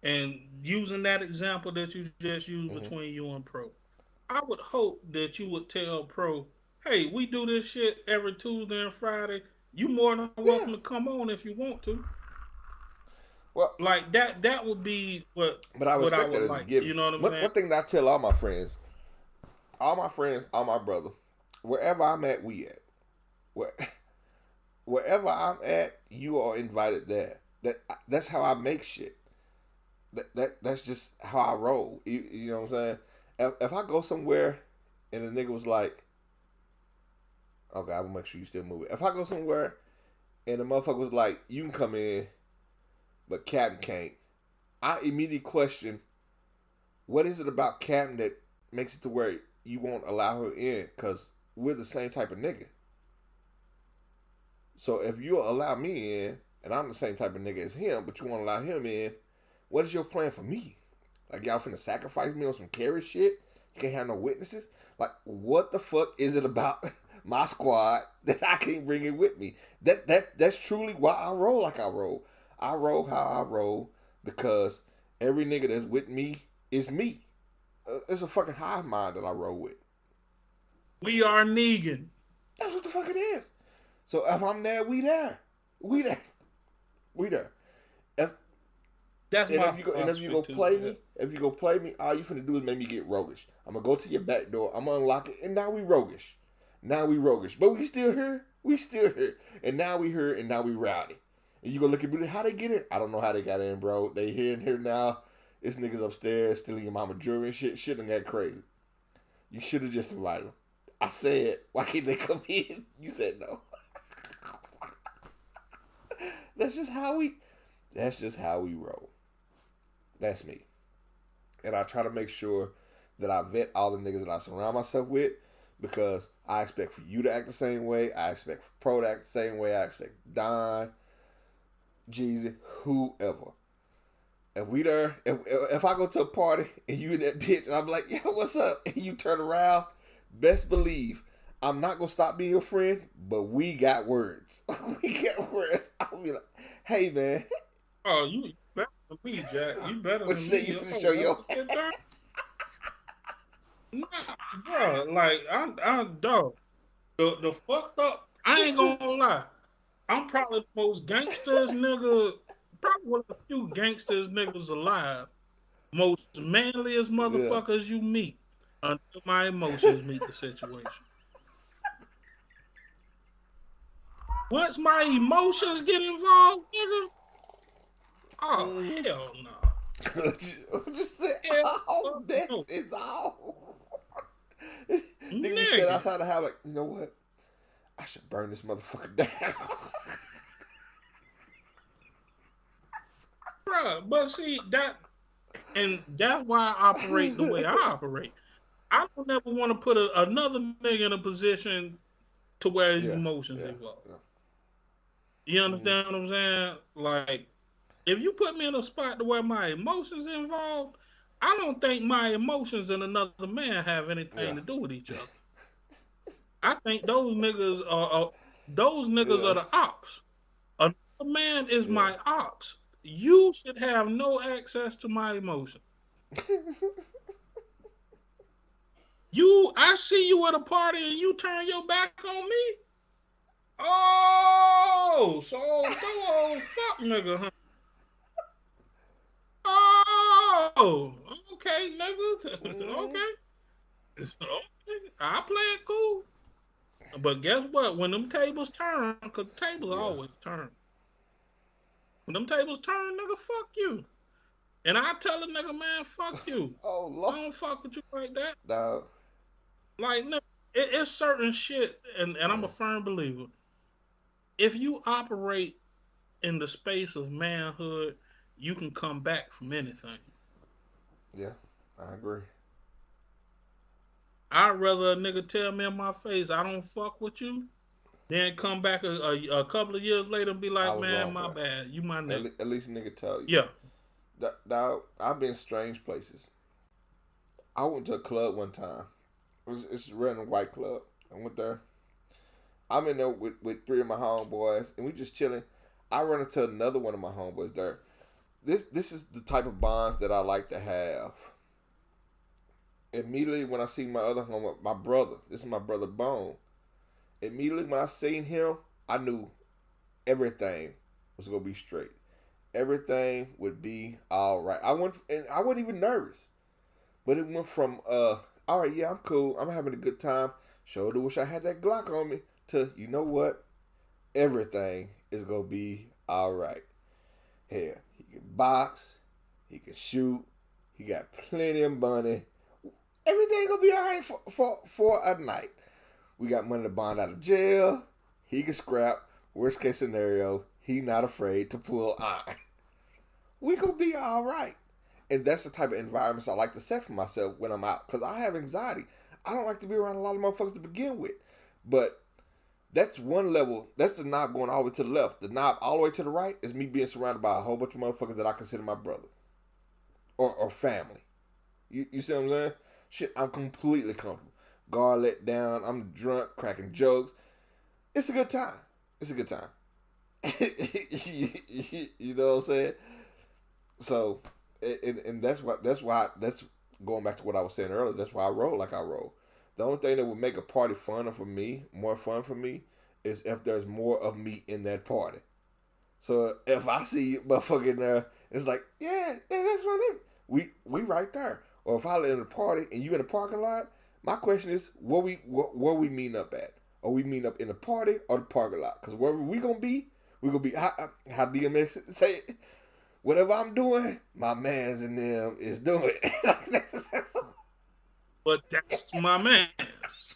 and using that example that you just used mm-hmm. between you and Pro, I would hope that you would tell Pro, hey, we do this shit every Tuesday and Friday. You more than welcome Yeah. to come on if you want to. Well, Like that would be but I what I respect would that as a like. given. You know what I'm One saying? thing that I tell all my friends, all my brother, wherever I'm at, we at. Where, wherever I'm at, you are invited there. That's how I make shit. That's just how I roll. You know what I'm saying? If I go somewhere and the nigga was like, okay, I will make sure you still move it. If I go somewhere and the motherfucker was like, you can come in, but Captain can't, I immediately question, what is it about Captain that makes it to where you won't allow her in? Because we're the same type of nigga. So if you allow me in, and I'm the same type of nigga as him, but you won't allow him in, what is your plan for me? Like, y'all finna sacrifice me on some carry shit? You can't have no witnesses? Like, what the fuck is it about my squad that I can't bring it with me? That's truly why I roll like I roll. I roll how I roll because every nigga that's with me is me. It's a fucking hive mind that I roll with. We are Negan. That's what the fuck it is. So if I'm there, we there. We there. We there. If That's my if you go play me, if you go play me, all you finna do is make me get roguish. I'm gonna go to your back door, I'm gonna unlock it, and now we roguish. But we still here. We still here. And now we here and now we rowdy. And you gonna look at me, how they get in? I don't know how they got in, bro. They here and here now. This niggas upstairs stealing your mama jewelry and shit. Shit done got crazy. You should have just invited them. I said, why can't they come in? You said no. That's just how we roll. That's me. And I try to make sure that I vet all the niggas that I surround myself with because I expect for you to act the same way. I expect for Pro to act the same way. I expect Don, Jeezy, whoever. If we there, if I go to a party and you in that bitch and I'm like, yo, what's up? And you turn around, best believe I'm not gonna stop being your friend, but we got words. We got words. I'll be like, hey man. Oh, you better than me, Jack. You better What than you say me. you finna show your Nah, bro. Like I'm dog. The fucked up. I ain't gonna lie. I'm probably the most gangsters nigga. Probably one of the few gangsters niggas alive. most manliest Yeah. motherfuckers you meet until my emotions meet the situation. Once my emotions get involved, nigga, oh Mm. hell no. Just say, Hell oh, fuck that no. is all. Nigga be standing Nigga. outside the house like, you know what? I should burn this motherfucker down. Bruh, but see that and that's why I operate the way I operate. I don't ever want to put another nigga in a position to where his Yeah, emotions yeah, involved. yeah. You Mm, understand what I'm saying? Like, if you put me in a spot to where my emotions involved, I don't think my emotions and another man have anything yeah, to do with each other. I think those niggas yeah, are the ops. Another man is yeah. my ops. You should have no access to my emotions. I see you at a party and you turn your back on me. Oh, so no fuck nigga, huh? Oh, okay, nigga. Mm, Okay. Okay. I play it cool. But guess what? When them tables turn, because tables yeah. always turn. When them tables turn, nigga, fuck you. And I tell a nigga, man, fuck you. Oh I Lord, don't fuck with you like that. dog. Like, no, it's certain shit, and I'm a Yeah, firm believer. If you operate in the space of manhood, you can come back from anything. yeah. I agree. I'd rather a nigga tell me in my face I don't fuck with you, then come back a couple of years later and be I like, was man, wrong for my that. bad, you my nigga. At least nigga tell you. Yeah, Dog, I've been strange places. I went to a club one time. It's a random white club. I went there. I'm in there with three of my homeboys, and we just chilling. I run into another one of my homeboys there. This is the type of bonds that I like to have. Immediately when I see my other homie, my brother, this is my brother Bone. Immediately when I seen him, I knew everything was gonna be straight. Everything would be all right. I wasn't even nervous, but it went from all right, yeah, I'm cool, I'm having a good time. Shoulder wish I had that Glock on me. To you know what, everything is gonna be all right. Hell, he can box, he can shoot, he got plenty of money. Everything gonna be all right for a night. We got money to bond out of jail. He can scrap. Worst case scenario, he not afraid to pull iron. We gonna be all right. And that's the type of environments I like to set for myself when I'm out, because I have anxiety. I don't like to be around a lot of motherfuckers to begin with. But that's one level. That's the knob going all the way to the left. The knob all the way to the right is me being surrounded by a whole bunch of motherfuckers that I consider my brothers or family. You see what I'm saying? Shit, I'm completely comfortable. Guard let down. I'm drunk, cracking jokes. It's a good time. It's a good time. You know what I'm saying? So, and that's going back to what I was saying earlier. That's why I roll like I roll. The only thing that would make a party funner for me, more fun for me, is if there's more of me in that party. So if I see you motherfucking there, it's like, yeah, that's my nigga. We right there. Or if I live in a party and you in the parking lot, my question is, where we meeting up at? Are we meeting up in the party or the parking lot? Because wherever we gonna be. How DMX say it? Whatever I'm doing, my man's in them is doing. but that's my man's.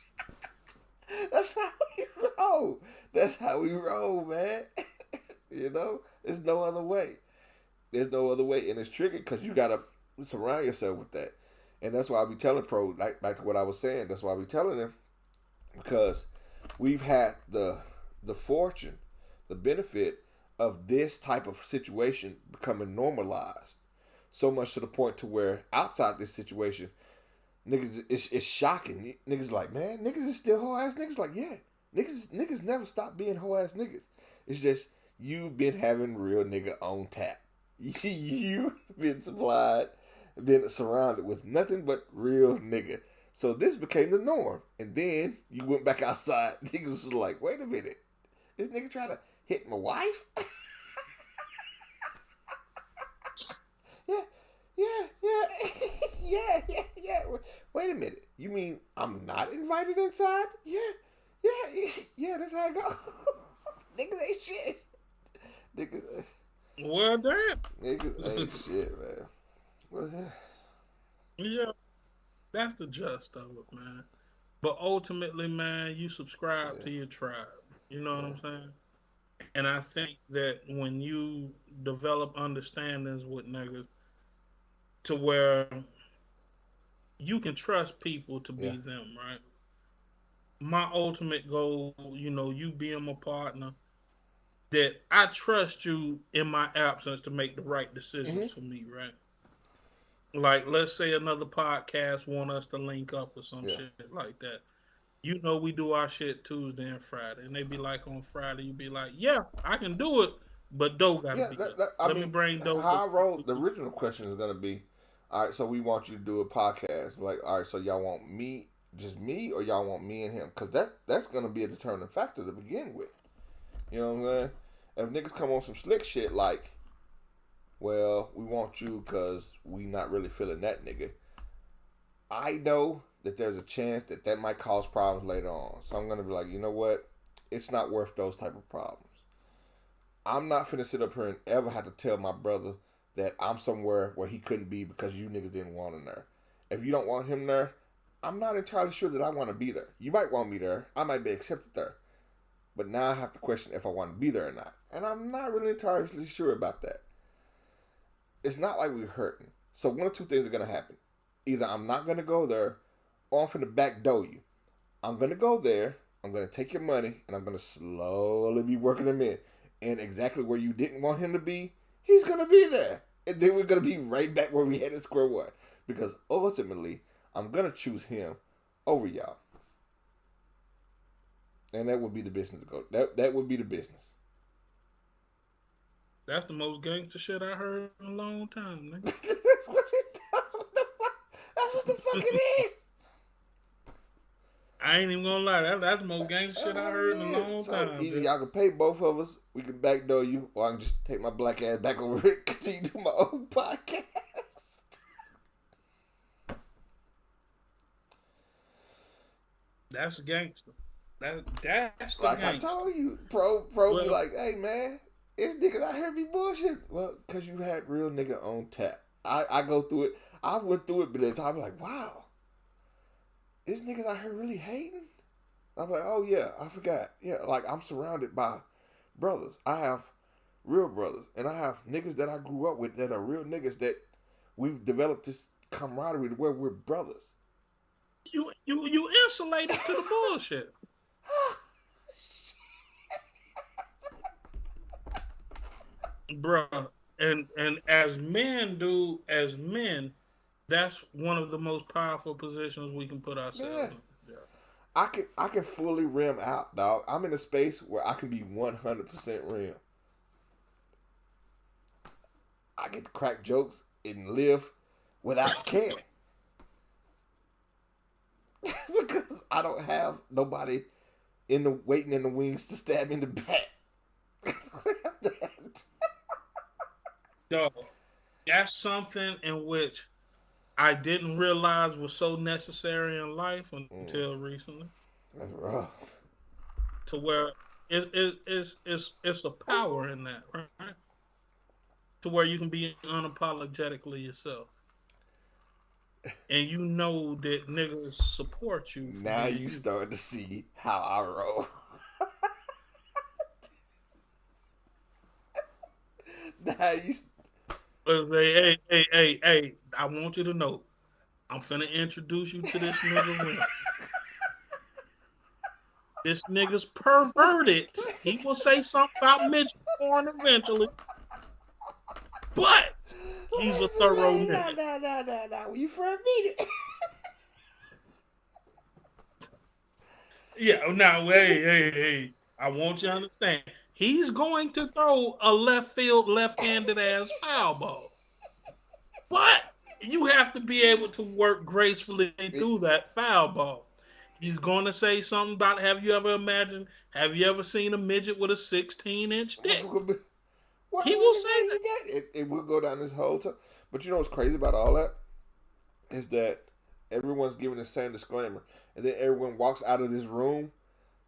That's how we roll. That's how we roll, man. You know, there's no other way. There's no other way, and it's tricky because you gotta surround yourself with that, and that's why I be telling pro like back to what I was saying. That's why I be telling them because we've had the fortune, the benefit of this type of situation becoming normalized, so much to the point to where outside this situation, niggas it's shocking. Niggas like, man, niggas is still hoe ass niggas. Like, yeah, niggas never stop being hoe ass niggas. It's just you've been having real nigga on tap. You've been supplied, been surrounded with nothing but real nigga. So this became the norm. And then you went back outside. Niggas was like, wait a minute. This nigga try to hit my wife? Yeah, Yeah, yeah, yeah. Wait a minute. You mean I'm not invited inside? Yeah, yeah, yeah. That's how I go. Niggas ain't shit. Niggas, Well, damn. niggas ain't shit, man. What's that? Yeah, that's the gist of it, man. But ultimately, man, you subscribe Yeah, to your tribe. You know what yeah, I'm saying? And I think that when you develop understandings with niggas to where you can trust people to yeah. be them, right? My ultimate goal, you being my partner, that I trust you in my absence to make the right Mm-hmm. decisions for me, right? Like, let's say another podcast want us to link up or some Yeah. shit like that. We do our shit Tuesday and Friday, and they be like on Friday, you be like, yeah, I can do it, but Doe gotta Yeah, be there. I Let me mean, bring Doe. how I roll, the original question is going to be, all right, so we want you to do a podcast. Like, all right, so y'all want me, just me, or y'all want me and him? Because that's going to be a determining factor to begin with. You know what I'm saying? If niggas come on some slick shit like, well, we want you because we not really feeling that nigga, I know that there's a chance that that might cause problems later on. So I'm going to be like, you know what? It's not worth those type of problems. I'm not finna sit up here and ever have to tell my brother that I'm somewhere where he couldn't be because you niggas didn't want him there. If you don't want him there, I'm not entirely sure that I want to be there. You might want me there. I might be accepted there. But now I have to question if I want to be there or not. And I'm not really entirely sure about that. It's not like we're hurting. So one of two things are going to happen. Either I'm not going to go there or I'm finna backdoor you. I'm going to go there. I'm going to take your money and I'm going to slowly be working him in. And exactly where you didn't want him to be, he's going to be there. And then we're going to be right back where we had at square one. Because ultimately, I'm going to choose him over y'all. And that would be the business to go. That would be the business. That's the most gangster shit I heard in a long time, nigga. That's what the fuck it is. I ain't even gonna lie, that's the most gangster That's shit I what it heard in a is. long So time, either Jeff. y'all can pay both of us, we can backdoor you, or I can just take my black ass back over here and continue to do my own podcast. That's gangster. That's the Like I gangster. told you, pro be Well, like, hey man, it's niggas out here be bullshit. Well, cause you had real nigga on tap. I go through it. I went through it, but at the time I'm like, wow, this niggas out here really hating. I'm like, oh yeah, I forgot. Yeah, like I'm surrounded by brothers. I have real brothers, and I have niggas that I grew up with that are real niggas that we've developed this camaraderie to where we're brothers. you insulated to the bullshit, bruh. And as men do, as men, that's one of the most powerful positions we can put Yeah. ourselves in. Yeah. I can fully rim out, dog. I'm in a space where I can be 100% rim. I can crack jokes and live without caring because I don't have nobody in the waiting in the wings to stab me in the back. Dog, that's something in which I didn't realize was so necessary in life until recently, That's rough. to where it's a power in that, right? To where you can be unapologetically yourself, and you know that niggas support you for Now being you you. starting to see how I roll. now you. But say, hey, I want you to know, I'm finna introduce you to this nigga Wimp. This nigga's perverted. He will say something about midget porn eventually, but he's a Listen, thorough man, nigga. nah. When you first meet it. Yeah, now, hey. I want you to understand. He's going to throw a left field, left-handed ass foul ball. But you have to be able to work gracefully through that foul ball. He's going to say something about, have you ever seen a midget with a 16-inch dick? Why He would will you say say that. that? It will go down this whole time. But you know what's crazy about all that is that everyone's giving the same disclaimer, and then everyone walks out of this room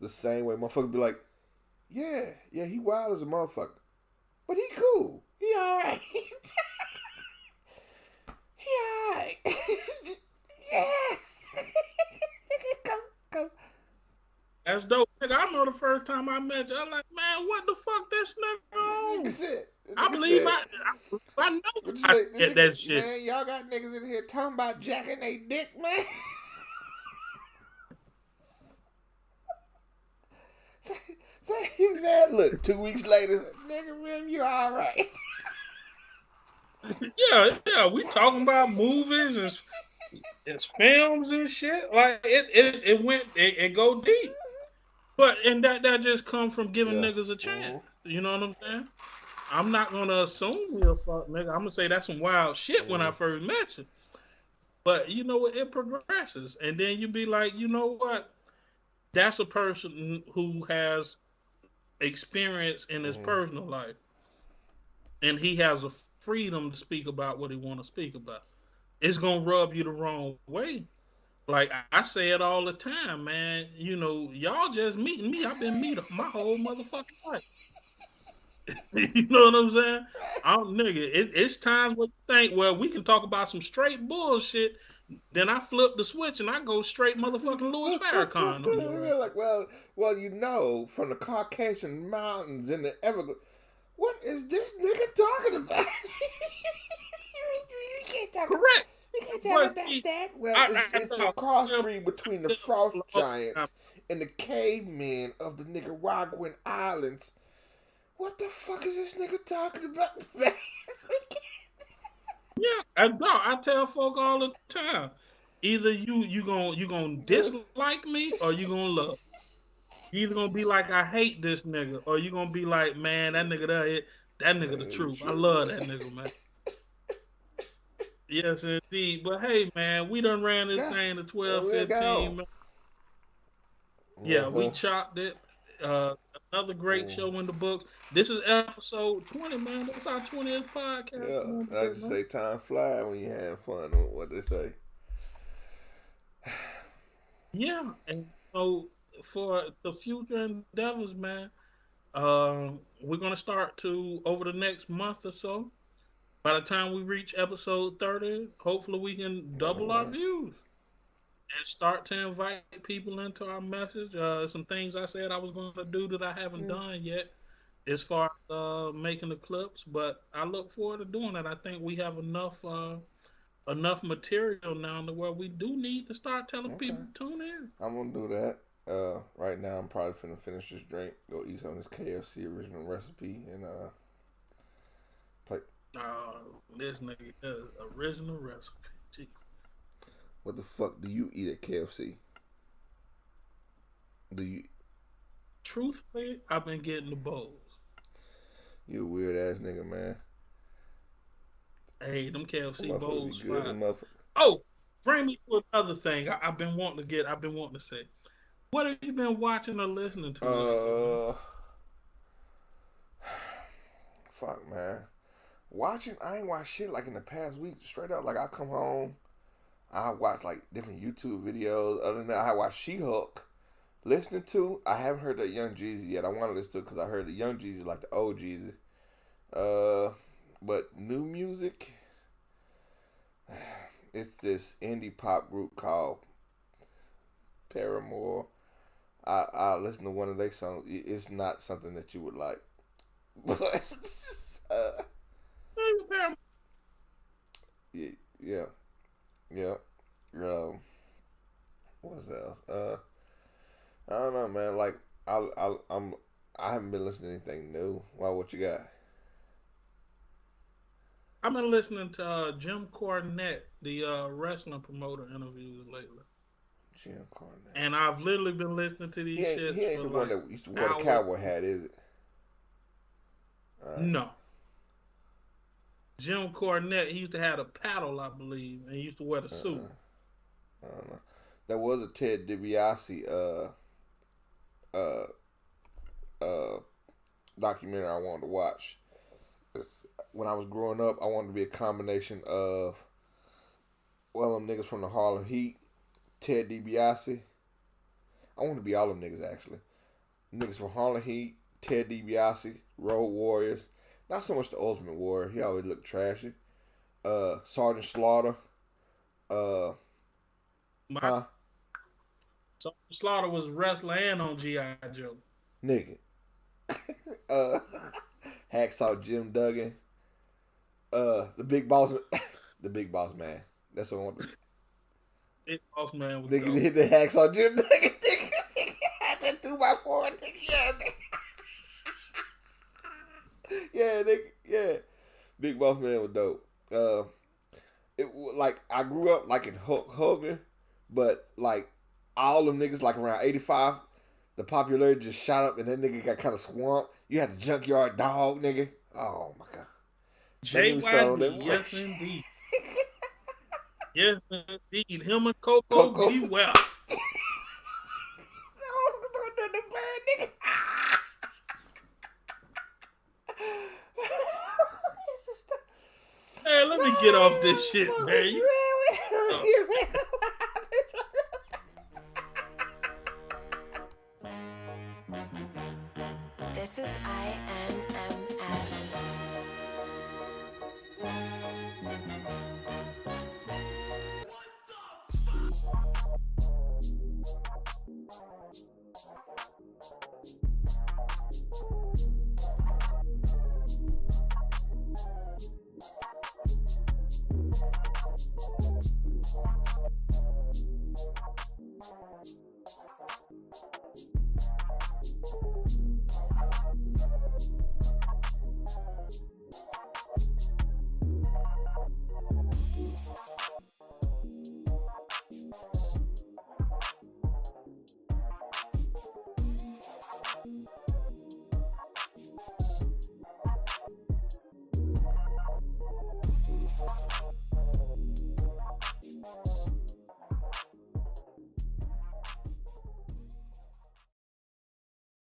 the same way. Motherfucker be like, yeah, he wild as a motherfucker, but he cool. He all right. He all right. Yeah. Cause That's dope. Nigga, I know the first time I met you, I'm like, man, what the fuck this nigga on? nigga said, I believe I know what you I say? get that shit. Man, y'all got niggas in here talking about jacking they dick, man. Say, man, look, 2 weeks later, nigga, Rim, you all right. Yeah, we talking about movies and films and shit. Like it go deep. But and that just comes from giving Yeah. niggas a chance. You know what I'm saying? I'm not gonna assume you're a fuck nigga. I'm gonna say that's some wild shit when I first met you. But you know what? It progresses, and then you be like, you know what? That's a person who has experience in his personal life, and he has a freedom to speak about what he want to speak about. It's gonna rub you the wrong way. Like I say it all the time, man. You know, y'all just meeting me. I've been meeting my whole motherfucking life. You know what I'm saying? It's times where you think, well, we can talk about some straight bullshit. Then I flip the switch and I go straight motherfucking Louis Farrakhan on your ass. Like, well, you know, from the Caucasian mountains in the Everglades, what is this nigga talking about? we can't talk. Correct. We can't But talk about see, that. Well, I it's a thought crossbreed between the frost long time. giants and the cavemen of the Nicaraguan islands. What the fuck is this nigga talking about? Yeah, I tell folk all the time. Either you gonna dislike me or you gonna love. You either gonna be like, I hate this nigga, or you gonna be like, man, that nigga that nigga the truth. I love that nigga, man. Yes, indeed. But hey, man, we done ran this thing to 12, we got 15, on. man. Yeah, we chopped it. Another great show in the books. This is episode 20, man. That's our 20th podcast. Yeah, I just say time fly when you have fun. What they say. Yeah, and so for the future endeavors, man, we're gonna start to over the next month or so. By the time we reach episode 30, hopefully we can double our views and start to invite people into our message. Some things I said I was going to do that I haven't done yet as far as making the clips, but I look forward to doing that. I think we have enough material now to where we do need to start telling people to tune in. I'm gonna do that. Right now I'm probably finna finish this drink, go eat some of this KFC original recipe, and play. This nigga does original recipe. Gee. What the fuck do you eat at KFC? Do you? Truthfully, I've been getting the bowls. You a weird ass nigga, man. Hey, them KFC bowls fine. Oh, bring me to another thing. I've been wanting to say. What have you been watching or listening to lately? Fuck, man. Watching, I ain't watched shit like in the past week. Straight up, like I come home, I watch like different YouTube videos. Other than that, I watch She-Hulk. Listening to, I haven't heard that Young Jeezy yet. I want to listen to it because I heard the Young Jeezy like the old Jeezy. But new music, it's this indie pop group called Paramore. I listen to one of their songs. It's not something that you would like, but yeah. What's else? I don't know, man. Like I haven't been listening to anything new. Wow, what you got? I've been listening to Jim Cornette, the wrestling promoter interviews lately. Jim Cornette. And I've literally been listening to these shits. He ain't the one that used to wear the cowboy hat, is it? No. Jim Cornette, he used to have a paddle, I believe, and he used to wear the suit. I don't know. There was a Ted DiBiase documentary I wanted to watch. when I was growing up, I wanted to be a combination of them niggas from the Harlem Heat, Ted DiBiase. I want to be all them niggas actually. Niggas from Harlem Heat, Ted DiBiase, Road Warriors. Not so much the Ultimate Warrior. He always looked trashy. Sergeant Slaughter. My Slaughter was wrestler and on G.I. Joe. Nigga. Hacksaw Jim Duggan. The Big Boss. The Big Boss Man. That's what I want to be. Big Boss Man was Nigga dope. hit the Hacksaw Jim Duggan. Nigga. Had that 2x4. Nigga. Yeah, nigga. Yeah, nigga. Yeah. Big Boss Man was dope. Like I grew up like in Hulk Hogan, but like all them niggas like around 85, the popularity just shot up and that nigga got kind of swamped. You had the Junkyard Dog, nigga. Oh my god. JYD, yes indeed. Yes indeed. Him and Coco be well. Hey, let me get off this shit, man. This is I